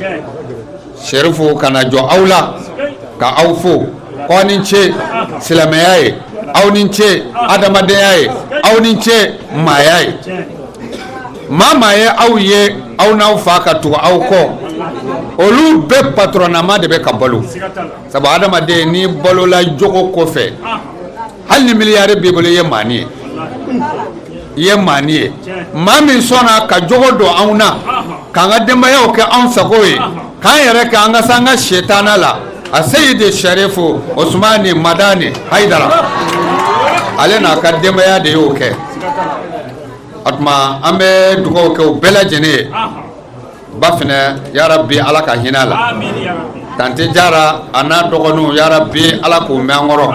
Sherifu kana jɔ aw la ka aw fo k'aw ni ce silamɛya ye aw ni ce adamadenya ye aw ni ce maaya ye maa ye aw ye aw n'aw fa ka tugu aw kɔ olu bɛɛ patronama de bɛ ka balo sabu adamaden ni balola jogo kɔfɛ hali ni miliyari b'i bolo i ye maani ye maa min sɔnna ka jogo don anw na k'an ka denbayaw kɛ anw sago ye k'an yɛrɛ kɛ an ka se an ka sitana la a Seyid Sherifu Usman Madani Haidara ale n'a ka denbaya de y'o kɛ o tuma an bɛ dugawu kɛ o bɛɛ lajɛlen ye ba fɛnɛ yarabi ala ka hinɛ a la tante jara a n'a dɔgɔninw yarabi ala k'o mɛn an kɔrɔ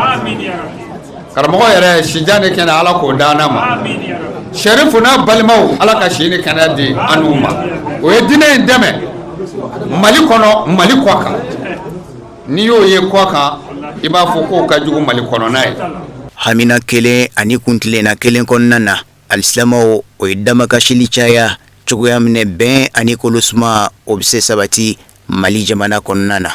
karamɔgɔ yɛrɛ sijani kɛnɛ ala k'o d'an ma Sherifu n'a balimaw ala ka si ni kɛnɛ di an n'u ma o ye diinɛ in dɛmɛ Mali kɔnɔ Mali kɔ kan n'i y'o ye kɔ kan i b'a fɔ k'o ka jugu Mali kɔnɔna ye. Hamina kelen ani kuntilenna kelen kɔnɔna na alisilamɛw o ye damakasili caya cogoya minɛ bɛn ani kolosuma o bɛ se sabati Mali jamana kɔnɔna na.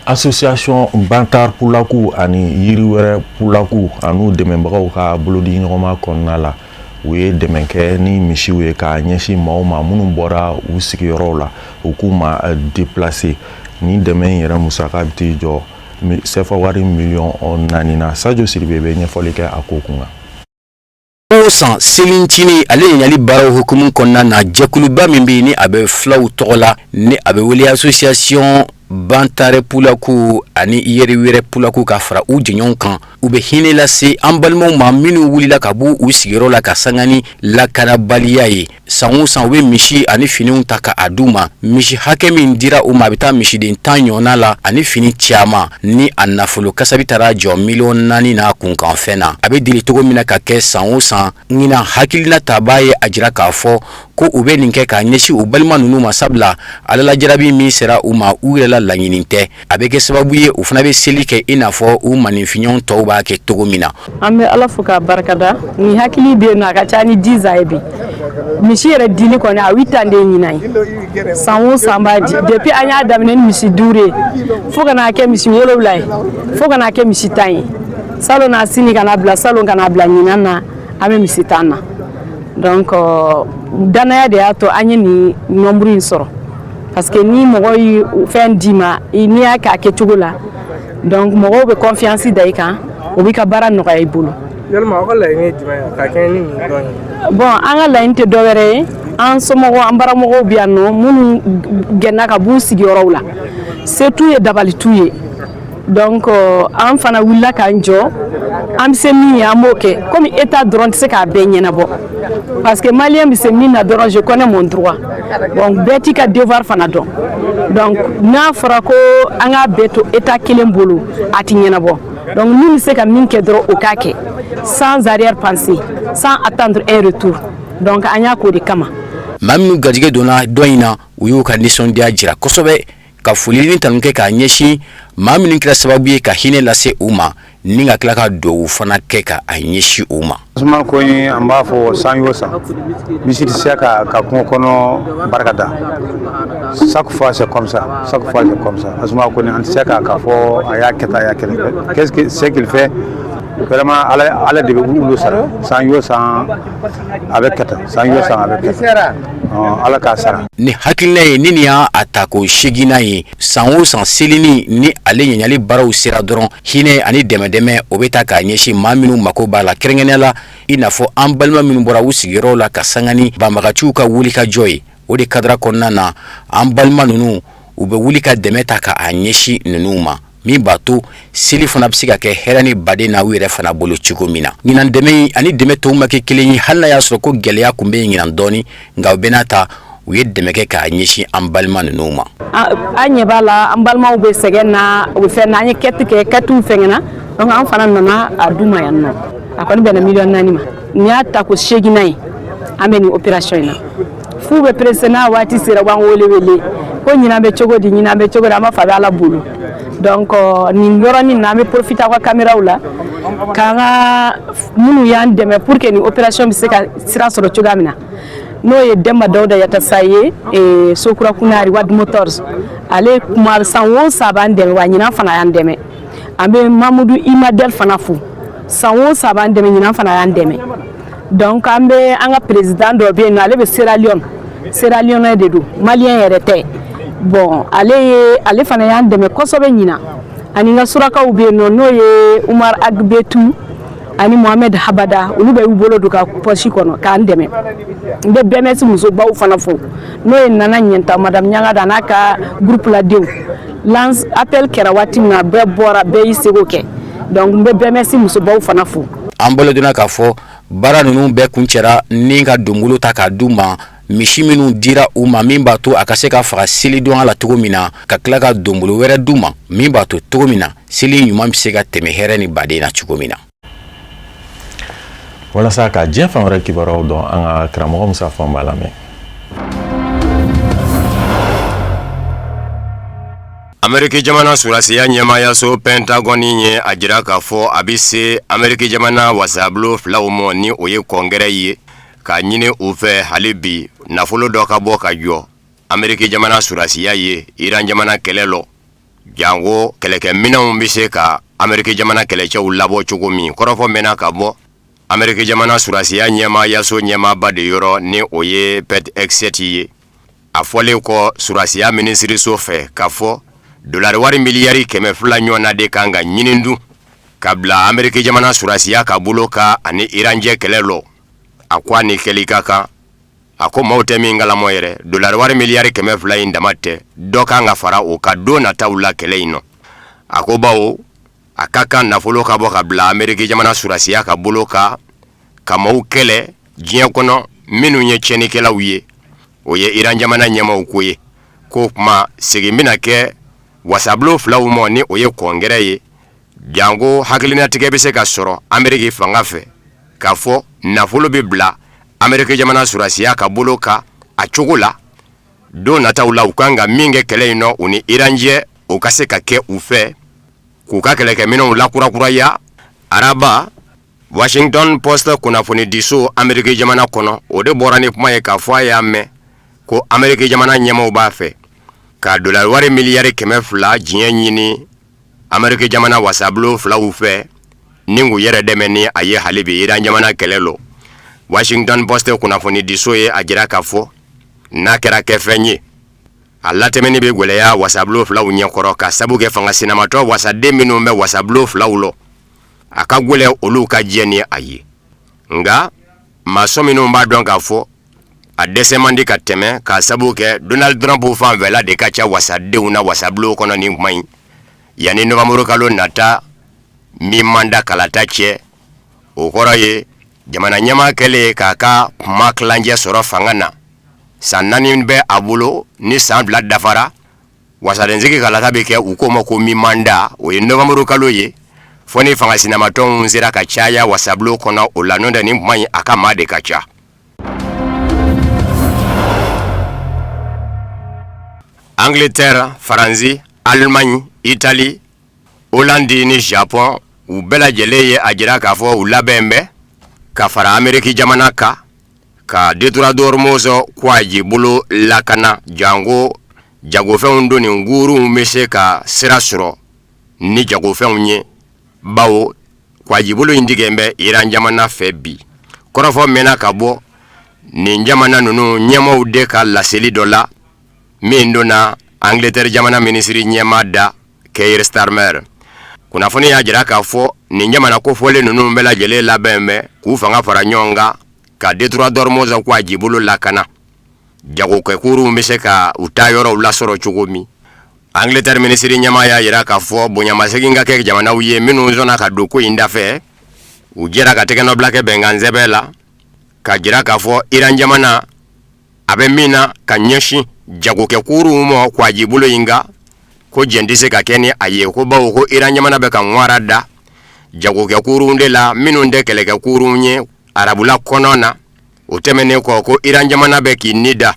Association Bantar Pulaku ani yiri wɛrɛ Pulaku an'u dɛmɛbagaw ka bolodi ɲɔgɔnma kɔnɔna la u ye dɛmɛ kɛ ni misiw ye k'a ɲɛsin maaw ma minnu bɔra u sigiyɔrɔw la u k'u ma déplacer ni dɛmɛ in yɛrɛ musaka bɛ t'i jɔ CFA wari miliyɔn 4 na Sadio Sidibe bɛ ɲɛfɔli kɛ a ko kunna. San selintini ale ɲali baaraw hukumu kɔnɔna na jɛkuluba min bɛ ni a bɛ filaw tɔgɔ la ni a bɛ wele association Bantare Pulaku ani yeri wɛrɛ Pulaku ka fara u jɛɲɔgɔn kan u bɛ hinɛ lase an balimaw ma minnu wulila ka b'u sigiyɔrɔ la ka sanga ni lakanabaliya ye san o san u bɛ misi ani finiw ta ka a d'u ma misi hakɛ min dira u ma a bɛ taa misiden 10 ɲɔgɔnna la ani fini caman ni a nafolo kasabi taara jɔ miliyɔn 4 na kunkanfɛn na a bɛ dili cogo min na ka kɛ san o san ɲinan hakilina ta b'a ye a jira k'a fɔ ko u bɛ nin kɛ k'a ɲɛsin u balima ninnu ma sabula ala lajarabi min sera u ma u yɛrɛ la laɲini tɛ a bɛ kɛ sababu ye u fana bɛ seli kɛ i n'a fɔ u maninfiɲɛw tɔw b'a kɛ cogo min na. An bɛ ala fo k'a barikada ni hakili bɛ yen nɔ a ka ca ni 10 ans ye bi misi yɛrɛ dili kɔni a 8 ans de ye ɲinan ye san o san b'a di depuis an y'a daminɛ ni misi 5 ye fo ka n'a kɛ misi 7 ye fo ka n'a kɛ misi 10 ye salon n'a sini ka n'a bila salon ka n'a bila ɲinan na an bɛ misi 10 na donc danaya de y'a to an ye nin nombre in sɔrɔ parce que ni mɔgɔ ye fɛn d'i ma n'i y'a kɛ a kɛcogo la donc mɔgɔw bɛ confiance da i kan o b'i ka baara nɔgɔya i bolo. Yalima aw ka laɲini ye jumɛn ye ka kɛ ni nin dɔn ye? Bon an ka laɲini tɛ dɔwɛrɛ ye an somɔgɔw an baramɔgɔw bɛ yan nɔ minnu gɛnna ka b'u sigiyɔrɔw la se t'u ye dabali t'u ye donc an fana wulila k'an jɔ an bɛ se min ye an b'o kɛ komi état dɔrɔn tɛ se k'a bɛɛ ɲɛnabɔ parce que malien bɛ se min na dɔrɔn je connais mon droit donc bɛɛ t'i ka devoir fana dɔn donc n'a fɔra ko an k'a bɛɛ to état kelen bolo a tɛ ɲɛnabɔ donc min bɛ se ka min kɛ dɔrɔn o k'a kɛ sans arrière-pensée sans attendre un retour donc an y'a k'o de kama. maa minnu garijɛgɛ donna dɔ in na u y'u ka nisɔndiya jira kosɛbɛ ka foli ni tanu kɛ k'a ɲɛsin maa minnu kɛra sababu ye ka hinɛ lase u ma ni ka tila ka duwawu fana kɛ ka a ɲɛsi u ma. Asuma ko ye an b'a fɔ san yo san misi tɛ se ka kungo kɔnɔ barika da chaque fois c'est comme ça Asuma ko ni an tɛ se ka fɔ a y'a kɛ tan a y'a kɛ qu'est-ce que c'est qu'il fait vraiment ala de bɛ wulu sara san yo san a bɛ kɛ tan san yo san a bɛ kɛ tan ala k'a sara. Ni hakilina ye ni nin y'a ta ko segina ye san o san selini ni ale ɲɛɲali baaraw sera dɔrɔn hinɛ ani dɛmɛdɛmɛ o bɛ ta k'a ɲɛsin maa minnu mako b'a la kɛrɛnkɛrɛnnenya la i n'a fɔ an balima minnu bɔra u sigiyɔrɔw la ka sanga ni banbagaciw ka wuli ka jɔ ye o de kadira kɔnɔna na an balima ninnu u bɛ wuli ka dɛmɛ ta ka a ɲɛsin ninnu ma min b'a to seli fana bɛ se ka kɛ hɛrɛ ni baden na u yɛrɛ fana bolo cogo min na. Ɲinan dɛmɛ ani dɛmɛ tɔw ma kɛ kelen ye hali n'a y'a sɔrɔ ko gɛlɛya kun bɛ yen ɲinan dɔɔni nka u bɛ n'a ta u ye dɛmɛ kɛ k'a ɲɛsin an balima ninnu ma. An ɲɛ b'a la an balimaw bɛ sɛgɛn na u bɛ fɛn na an ye kɛtiw fɛngɛna donc an fana nana a d'u ma yan nɔ a kɔni bɛnna miliyɔn 4 ma ni y'a ta ko segina ye an bɛ nin opération in na f'u bɛ pressé n'a waati sera u b'an wele ko ɲinan bɛ cogo di an b'a fɔ a bɛ ala bolo donc nin yɔrɔnin na an bɛ profiter aw ka caméraw la k'an ka minnu y'an dɛmɛ pour que nin opération bɛ se ka sira sɔrɔ cogoya min na n'o ye Demba Dawuda Yatasa ye Sokura Kunari Wad Motors ale kuma san o san b'an dɛmɛ wa ɲinan fana y'an dɛmɛ an bɛ Mamudu Imadel fana fo san o san b'an dɛmɛ ɲinan fana y'an dɛmɛ donc an bɛ an ka président dɔ bɛ yen nɔ ale bɛ Sierra Leone de don malien yɛrɛ tɛ bon ale fana y'an dɛmɛ kosɛbɛ ɲinan ani n ka surakaw bɛ yen nɔ n'o ye Umar Agbetu ani Mohamed Habada olu bɛ y'u bolo don ka poche kɔnɔ k'an dɛmɛ n bɛ BMS musobaw fana fo n'o ye Nana Ɲɛnta madame Ɲangada n'a ka groupe la denw lance appel kɛra waati min na bɛɛ bɔra bɛɛ y'i seko kɛ donc n bɛ BMS musobaw fana fo. An bolo donna k'a fɔ baara ninnu bɛɛ kuncɛra ni ka donbolo ta k'a d'u ma misi minnu dira u ma min b'a to a ka se ka faga seli don a la cogo min na ka tila ka donbolo wɛrɛ d'u ma min b'a to cogo min na seli ɲuman bɛ se ka tɛmɛ hɛrɛ ni baden na cogo min na. Walasa ka diɲɛ fan wɛrɛ kibaruyaw dɔn an ka karamɔgɔ Musa Fan b'a lamɛn. Ameriki jamana surasiya ɲɛmaayaso Pentagon ye a jira k'a fɔ a bɛ se Ameriki jamana wasabolo filaw ma ni o ye kɔngɛrɛ ye k'a ɲini u fɛ hali bi nafolo dɔ ka bɔ ka jɔ Ameriki jamana surasiya ye Iran jamana kɛlɛ lɔ jango kɛlɛkɛminɛnw bɛ se ka Ameriki jamana kɛlɛcɛw labɔ cogo min kɔrɔfɔ mɛnna ka bɔ Ameriki jamana surasiya ɲɛmaayaso ɲɛmaaba de yɔrɔ ni o ye Pete Hegseth ye a fɔlen kɔ surasiya minisiriso fɛ k'a fɔ dolari wari miliyari 200 ɲɔgɔnna de kan ka ɲini dun ka bila Ameriki jamana surasiya ka bolo ka ani Iran cɛ kɛlɛ lɔ a ko a ni kɛli ka kan a ko maaw tɛ min kalama yɛrɛ dolari wari miliyari 200 in dama tɛ dɔ kan ka fara o ka don nataw la kɛlɛ in nɔ a ko bawo a ka kan nafolo ka bɔ ka bila Ameriki jamana surasiya ka bolo ka maaw kɛlɛ diɲɛ kɔnɔ minnu ye tiɲɛnikɛlaw ye o ye Iran jamana ɲɛmaaw ko ye ko kuma segin bɛna kɛ wasabolo filaw ma ni o ye kɔngɛrɛ ye jango hakilinatigɛ bɛ se ka sɔrɔ Ameriki fanga fɛ k'a fɔ nafolo bɛ bila Ameriki jamana surasiya ka bolo ka a cogo la don nataw la u kan ka min kɛ kɛlɛ in nɔ u ni Iran cɛ o ka se ka kɛ u fɛ k'u ka kɛlɛkɛminɛnw lakurakuraya araba Washington Post kunnafoni diso Ameriki jamana kɔnɔ o de bɔra ni kuma ye k'a fɔ a y'a mɛn ko Ameriki jamana ɲɛmaaw b'a fɛ ka dolari wari miliyari 200 diɲɛ ɲini Ameriki jamana wasabolo filaw fɛ ni k'u yɛrɛ dɛmɛ ni a ye hali bi Iran jamana kɛlɛ lɔ Washington Post kunnafoni diso ye a jira k'a fɔ n'a kɛra kɛ fɛn ye a latɛmɛni bɛ gwɛlɛya wasabolo filaw ɲɛkɔrɔ ka sabu kɛ fanga sinamatɔ wasaden minnu bɛ wasabolo filaw lɔ a ka gwɛlɛ olu ka jɛ ni a ye nka maasɔn minnu b'a dɔn k'a fɔ a dɛsɛ man di ka tɛmɛ ka sabu kɛ Donald Trump fanfɛla de ka ca wasadenw na wasabolo kɔnɔ ni kuma in yanni novembre kalo nata min man da kalata cɛ o kɔrɔ ye jamana ɲɛmaa kɛlen k'a ka kuma kilancɛ sɔrɔ fanga na san 4 bɛ a bolo ni san 2 dafara wasadensigi kalata bɛ kɛ u ko ma ko min man da o ye novembre kalo ye fɔ ni fanga sinamatɔnw sera ka caya wasabolo kɔnɔ o la n'o tɛ nin kuma in a ka maa de ka ca. Angleterre, Faransi, Allemagne, Italie, Hollande ni Japon u bɛɛ lajɛlen ye a jira k'a fɔ u labɛn bɛ ka fara Ameriki jamana kan ka Detroit d'Ormuz kwaji bolo lakana jango jagofɛnw don ni nguruw bɛ se ka sira sɔrɔ ni jagofɛnw ye bawo kwaji bolo in digɛn bɛ Iran jamana fɛ bi kɔrɔfɔ mɛnna ka bɔ nin jamana ninnu ɲɛmaw de ka laseli dɔ la min donna Angleterre jamana ministri ɲɛma da Keir Starmer. Kunnafoni y'a jira k'a fɔ nin jamana kofɔlen ninnu bɛɛ lajɛlen labɛn bɛ k'u fanga fara ɲɔgɔn kan ka Detroit d'Ormuz kwaji bolo lakana jagokɛkuruw bɛ se ka u ta yɔrɔw lasɔrɔ cogo min. Angleterre ministri ɲɛma y'a jira k'a fɔ bonyamasegin ka kɛ jamanaw ye minnu sɔnna ka don ko in dafɛ u jɛra ka tɛgɛnɔbila kɛ bɛnkan sɛbɛn la ka jira k'a fɔ Iran jamana a bɛ min na ka ɲɛsin jagokɛkuruw ma kwaji bolo in kan ko jɛn tɛ se ka kɛ ni a ye ko bawo ko Iran jamana bɛ ka ŋwara da jagokɛkuruw de la minnu tɛ kɛlɛkɛkuruw ye arabula kɔnɔ na o tɛmɛnen kɔ ko Iran jamana bɛ k'i ni da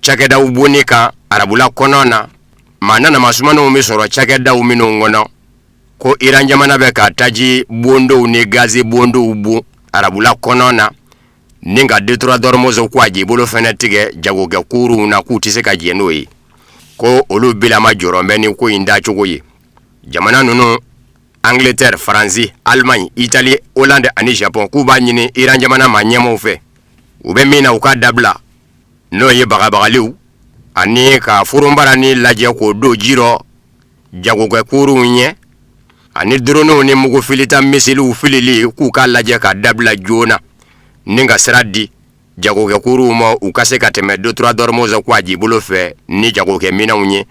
cakɛdaw bonni kan arabula kɔnɔ na maa nanamasumaniw bɛ sɔrɔ cakɛdaw minnu kɔnɔ ko Iran jamana bɛ ka taji bondow ni gazi bondow bon arabula kɔnɔ na ni ka Detroit d'Ormuz kwaji bolo fɛnɛ tigɛ jagokɛkuruw na k'u tɛ se ka jɛn n'o ye ko olu bilama jɔrɔ bɛ ni ko in da cogo ye. Jamana ninnu Angleterre, Faransi, Allemagne, Italie, Hollande ani Japon k'u b'a ɲini Iran jamana ma ɲɛmaw fɛ u bɛ min na u ka dabila n'o ye bagabagaliw ani ka furunbara ni lajɛ k'o don jirɔ jagokɛkuruw ɲɛ ani dronew ni mugu filita misiliw filili k'u ka lajɛ ka dabila joona ni ka sira di jagokɛkuruw ma u ka se ka tɛmɛ Detroit d'Ormuz kwaji bolo fɛ ni jagokɛminɛnw ye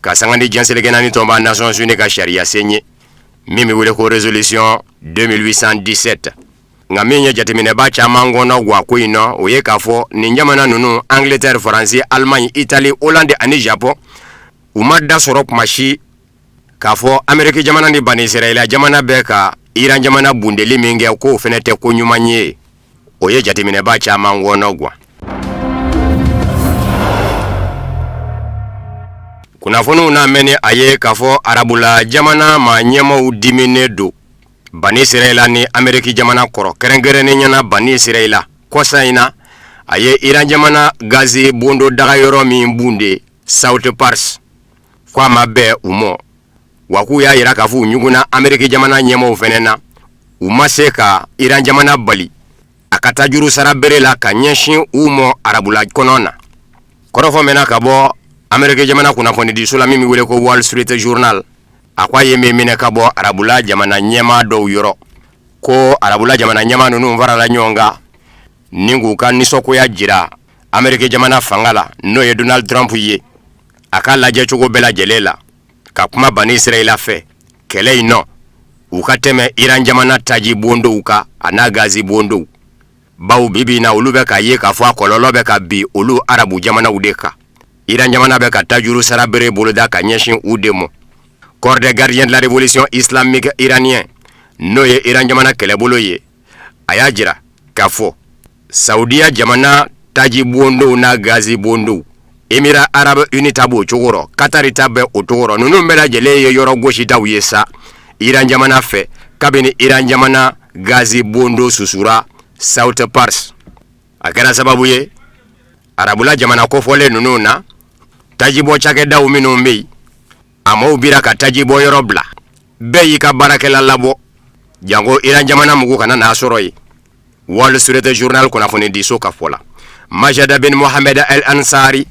ka sanga ni jɛnselikɛ naani tɔnba Nations Unies ka sariya sen ye min bɛ wele ko résolution 2817 nka min ye jateminɛba caman kɔnɔ wa ko in nɔ o ye k'a fɔ nin jamana ninnu Angleterre, Faransi, Allemagne, Italie, Hollande ani Japon u ma da sɔrɔ kuma si k'a fɔ Ameriki jamana ni Bani Israël jamana bɛ ka Iran jamana bundeli min kɛ k'o fɛnɛ tɛ ko ɲuman ye o ye jateminɛba caman kɔnɔ gwa. Kunnafoniw n'a mɛnni a ye k'a fɔ arabula jamana ma ɲɛmaw diminen don Bani Israël ni Ameriki jamana kɔrɔ kɛrɛnkɛrɛnnen ɲɛna Bani Israël kɔsa in na a ye Iran jamana gazi bondo dagayɔrɔ min bunde South Pars ko a ma bɛn u mɔ wa k'u y'a yira k'a fɔ u ɲuguna Ameriki jamana ɲɛmaw fɛnɛ na u ma se ka Iran jamana bali a ka taa juru sara bere la ka ɲɛsin u mɔ arabula kɔnɔ na. Kɔrɔfɔ mɛnna ka bɔ Ameriki jamana kunnafonidiso la min bɛ wele ko Wall Street Journal a ko a ye min minɛ ka bɔ arabula jamana ɲɛmaa dɔw yɔrɔ ko arabula jamana ɲɛmaa ninnu farala ɲɔgɔn kan ni k'u ka nisɔngoya jira Ameriki jamana fanga la n'o ye Donald Trump ye a ka lajɛ cogo bɛɛ lajɛlen la ka kuma Bani Israël fɛ kɛlɛ in nɔ u ka tɛmɛ Iran jamana taji bondow kan a n'a gazi bondow bawo bibi na olu bɛ ka ye k'a fɔ a kɔlɔlɔ bɛ ka bi olu arabu jamanaw de kan. Iran jamana bɛ ka tajuru sara bere boloda ka ɲɛsin u de mɔ. Corps des gardiens de la révolution islamique iranien n'o ye Iran jamana kɛlɛbolo ye a y'a jira k'a fɔ Saudiya jamana taji bondow n'a gazi bondow Émirats Arabes Unis ta b'o cogo rɔ Qatar ta bɛ o cogo rɔ ninnu bɛɛ lajɛlen ye yɔrɔ gositaw ye sa Iran jamana fɛ kabini Iran jamana gazi bondo susura South Pars a kɛra sababu ye arabula jamana kofɔlen ninnu na tajibɔ cakɛdaw minnu bɛ yen a maaw bira ka tajibɔ yɔrɔ bila bɛɛ y'i ka baarakɛla labɔ jango Iran jamana mugu kana n'a sɔrɔ yen. Wall Street Journal kunnafonidiso ka fɔ la Majid bin Mohamed El Ansari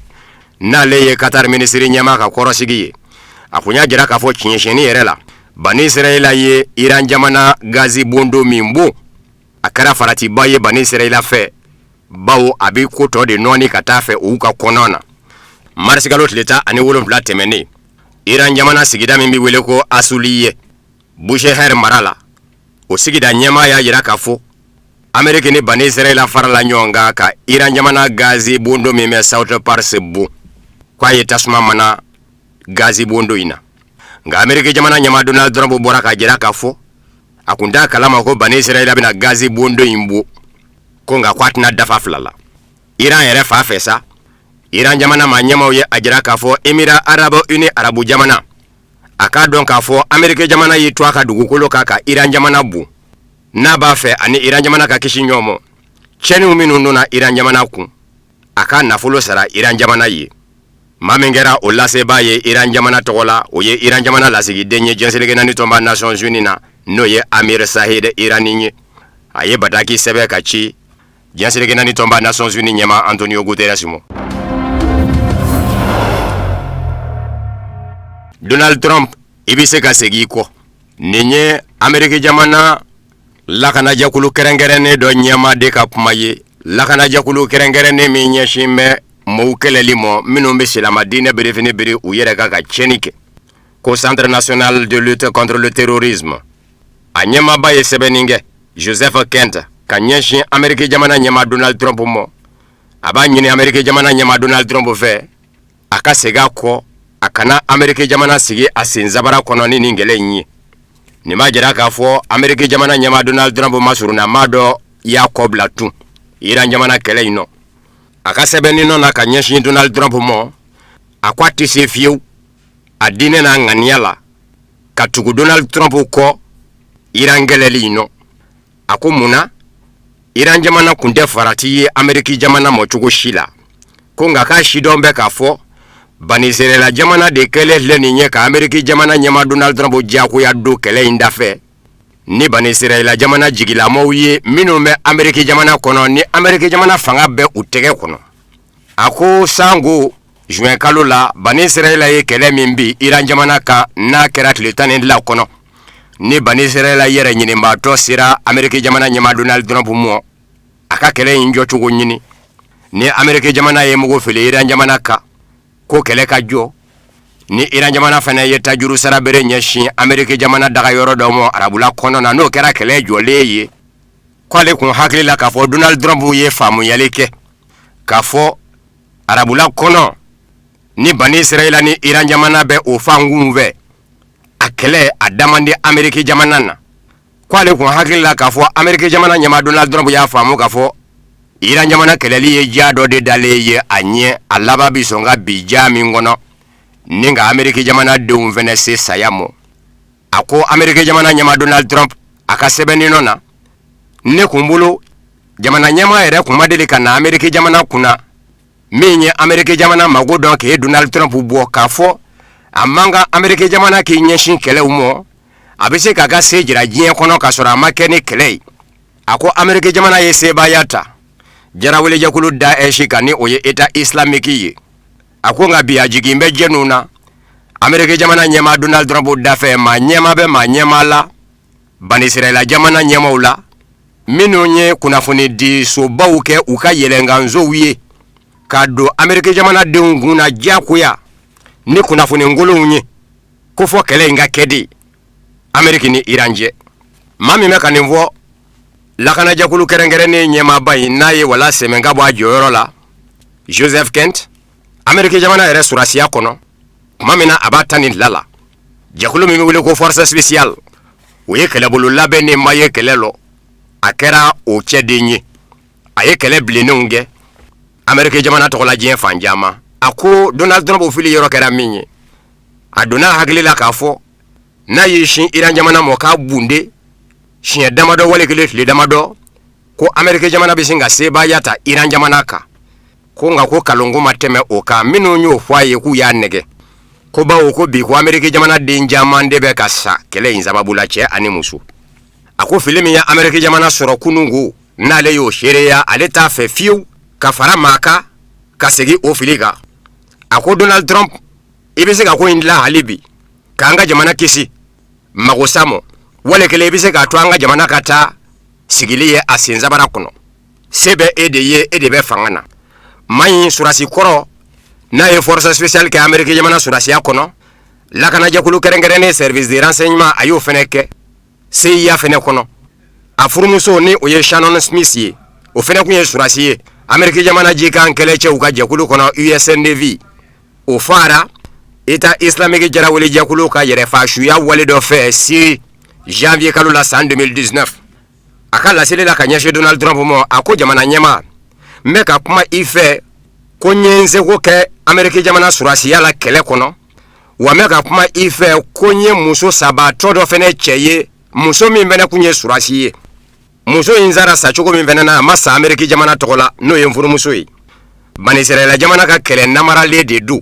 n'ale ye Qatar ministre ɲɛmaa ka kɔrɔsigi ye a kun y'a jira k'a fɔ tiɲɛtiɲɛni yɛrɛ la Bani Israël ye Iran jamana gazi bondo min bon a kɛra faratiba ye Bani Israël fɛ bawo a bɛ ko tɔ de nɔɔni ka taa fɛ u ka kɔnɔ na. Mars kalo tile 17 tɛmɛnen Iran jamana sigida min bɛ wele ko Asuliye Bushehr mara la o sigida ɲɛmaa y'a jira k'a fɔ Ameriki ni Bani Israël farala ɲɔgɔn kan ka Iran jamana gazi bondo min bɛ South Pars bon k'a ye tasuma mana gazi bondo in na. Nka Ameriki jamana ɲɛmaa Donald Trump bɔra ka jira k'a fɔ a kun t'a kalama ko Bani Israël bɛna gazi bondo in bon ko nka ko a tɛna dafa fila la. Iran yɛrɛ fa fɛ sa Iran jamana ma ɲɛmaw ye a jira k'a fɔ Émirats Arabes Unis arabu jamana aka dɔn k'a fɔ Ameriki jamana y'i to a ka dugukolo kan ka Iran jamana bu n'a b'a fɛ ani Iran jamana ka kisi ɲɔgɔn ma cɛniw minnu donna Iran jamana kun a ka nafolo sara Iran jamana ye maa min kɛra o lasebaa ye Iran jamana tɔgɔ la o ye Iran jamana lasigiden ye diɲɛseleke naani tɔnba Nations Unies na n'o ye Amir Sahid Irani ye a ye bataki sɛbɛn ka ci diɲɛseleke naani tɔnba Nations Unies ɲɛma Antonio Guterres mo. Donald Trump i bɛ se ka segin i kɔ nin ye Ameriki jamana lakanajakulu kɛrɛnkɛrɛnnen dɔ ɲɛmaden ka kuma ye lakanajakulu kɛrɛnkɛrɛnnen min ɲɛsin bɛ mɔɔw kɛlɛli ma minnu bɛ silamɛdinɛ berefini biri u yɛrɛ ka tiɲɛni kɛ ko Centre national de lutte contre le terrorisme a ɲɛmaaba ye sɛbɛnni kɛ Joseph Kent ka ɲɛsin Ameriki jamana ɲɛma Donald Trump ma a b'a ɲini Ameriki jamana ɲɛma Donald Trump fɛ a ka segin a kɔ a kana Ameriki jamana sigi a senzabara kɔnɔ ni nin kɛlɛ in ye nin b'a jira k'a fɔ Ameriki jamana ɲɛma Donald Trump ma surunna maa dɔ y'a kɔ bila tun Iran jamana kɛlɛ in nɔ a ka sɛbɛnni nɔ na ka ɲɛsin Donald Trump ma a ko a tɛ se fiyewu a diinɛ n'a ŋaniya la ka tugu Donald Trump kɔ Iran kɛlɛli in nɔ a ko mun na Iran jamana kun tɛ farati ye Ameriki jamana ma cogo si la ko nka k'a sidɔn bɛ k'a fɔ Bani Israɛla jamana de kɛlɛ filɛ nin ye ka Ameriki jamana ɲɛma Donald Trump diyagoya don kɛlɛ in dafɛ ni Bani Israɛla jamana jigilamaw ye minnu bɛ Ameriki jamana kɔnɔ ni Ameriki jamana fanga bɛ u tɛgɛ kɔnɔ a ko sango juin kalo la Bani Israɛla ye kɛlɛ min bi Iran jamana kan n'a kɛra tile 12 kɔnɔ ni Bani Israɛla yɛrɛ ɲinibaatɔ sera Ameriki jamana ɲɛma Donald Trump ma a ka kɛlɛ in jɔcogo ɲini ni Ameriki jamana ye mugu fili Iran jamana kan ko kɛlɛ ka jɔ ni Iran jamana fana ye tajuru sara bere ɲɛsin Ameriki jamana daga yɔrɔ dɔ ma arabula kɔnɔ na n'o kɛra kɛlɛ jɔlen ye k'ale kun hakili la k'a fɔ Donald Trump ye faamuyali kɛ k'a fɔ arabula kɔnɔ ni Bani Israɛla ni Iran jamana bɛ o fangun fɛ a kɛlɛ a damandi Ameriki jamana na k'ale kun hakili la k'a fɔ Ameriki jamana ɲɛma Donald Trump y'a faamu k'a fɔ Iran jamana kɛlɛli ye ja dɔ de dalen ye a ɲɛ a laban bi sɔn ka bi ja min kɔnɔ ni ka Ameriki jamana denw fɛnɛ se saya mɔ a ko Ameriki jamana ɲɛma Donald Trump a ka sɛbɛnni nɔ na ne kun bolo jamana ɲɛma yɛrɛ kun ma deli ka na Ameriki jamana kunna min ye Ameriki jamana mago dɔn k'e Donald Trump bɔ k'a fɔ a man ka Ameriki jamana k'i ɲɛsin kɛlɛw mɔ a bɛ se k'a ka se jira diɲɛ kɔnɔ ka sɔrɔ a ma kɛ ni kɛlɛ ye a ko Ameriki jamana ye sebaaya ta jarawelejakulu Daesh kan ni o ye État islamique ye a ko nka bi a jigin bɛ jɛnw na Ameriki jamana ɲɛma Donald Trump dafɛ maa ɲɛma bɛ maa ɲɛma la Bani Israɛla jamana ɲɛmaw la minnu ye kunnafoni di sobaw kɛ u ka yɛlɛnkansow ye ka don Ameriki jamana denw kunna diyagoya ni kunnafoni ngolonw ye ko fɔ kɛlɛ in ka kɛ de Ameriki ni Iran cɛ maa min bɛ ka nin fɔ lakanajakulu kɛrɛnkɛrɛnnen ɲɛmaaba in n'a ye wala sɛmɛ ka bɔ a jɔyɔrɔ la Joseph Kent Ameriki jamana yɛrɛ surasiya kɔnɔ tuma min na a b'a ta nin tila la jakulu min bɛ wele ko force spéciale o ye kɛlɛbolo labɛn ni ma ye kɛlɛ lɔ a kɛra o cɛden ye a ye kɛlɛ bilennenw kɛ Ameriki jamana tɔgɔla diɲɛ fan caman a ko Donald Trump fili yɔrɔ kɛra min ye a donna hakili la k'a fɔ n'a ye sin Iran jamana mɔ k'a bunde siɲɛ damadɔ wale kelen tile damadɔ ko Ameriki jamana bɛ sin ka sebaaya ta Iran jamana kan ko nka ko kalonko ma tɛmɛ o kan minnu y'o fɔ a ye k'u y'a nɛgɛ ko bawo ko bi ko Ameriki jamana den caman de bɛ ka sa kɛlɛ in sababu la cɛ ani muso a ko fili min ye Ameriki jamana sɔrɔ kununko n'ale y'o seereya ale t'a fɛ fiyewu ka fara maa kan ka segin o fili kan a ko Donald Trump i bɛ se ka ko in dilan hali bi k'an ka jamana kisi mago sa mɔ wale kelen i bɛ se k'a to an ka jamana ka taa sigili ye a senzabara kɔnɔ se bɛ e de ye e de bɛ fanga na maa in surasi kɔrɔ n'a ye force spéciale kɛ Ameriki jamana surasiya kɔnɔ lakanajakulu kɛrɛnkɛrɛnnen service de renseignement a y'o fɛnɛ kɛ CIA fɛnɛ kɔnɔ a furumuso ni o ye Shannon Smith ye o fɛnɛ kun ye surasi ye Ameriki jamana jikan kɛlɛcɛw ka jɛkulu kɔnɔ USNDV o fara État islamique jarawelejakulu ka yɛrɛfasuya wale dɔ fɛ si janvier kalo la san 2019 a ka laseli la ka ɲɛsin Donald Trump ma a ko jamana ɲɛma n bɛ ka kuma i fɛ ko n ye n seko kɛ Ameriki jamana surasiya la kɛlɛ kɔnɔ wa me ka kuma ife konye muso saba todo fene cheye muso min bena kunye surasi ye muso inzara sa choko min bena na masa Ameriki jamana tokola no yemfuru muso yi bani Israel jamana ka kele namara le de du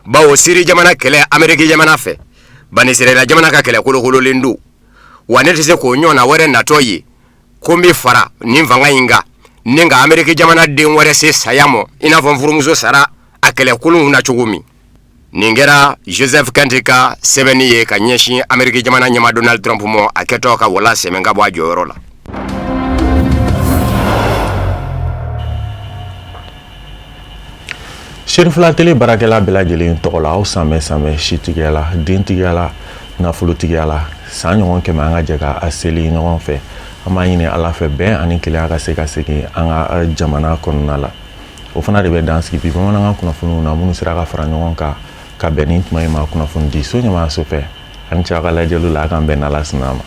bawo siri jamana kele Ameriki jamana fe bani Israel jamana ka kele kolo lendu wanete se ko nyona wore natoyi kombi fara nimvanga inga ninga Ameriki jamana de wore se sayamo ina furu muso sara akele kulu na chugumi ningera Joseph Kantika sebeniye ka nyeshi Ameriki jamana nyama Donald Trump mo aketoka wala semenga bwa jorola. Sherifla tele barakela bela jelen tokola o samé shitigela dentigela nafulutigela sanyo ke manga jaga aseli ngon fe ama yini ala fe ben ani kele aga seka seki anga jamana konnala o fana de be danski bi bamana kuna funu na munu sira ka fara ngon ka benin tuma ma kuna funu di so nyama so fe an cha kala jelu la kan ben ala sinama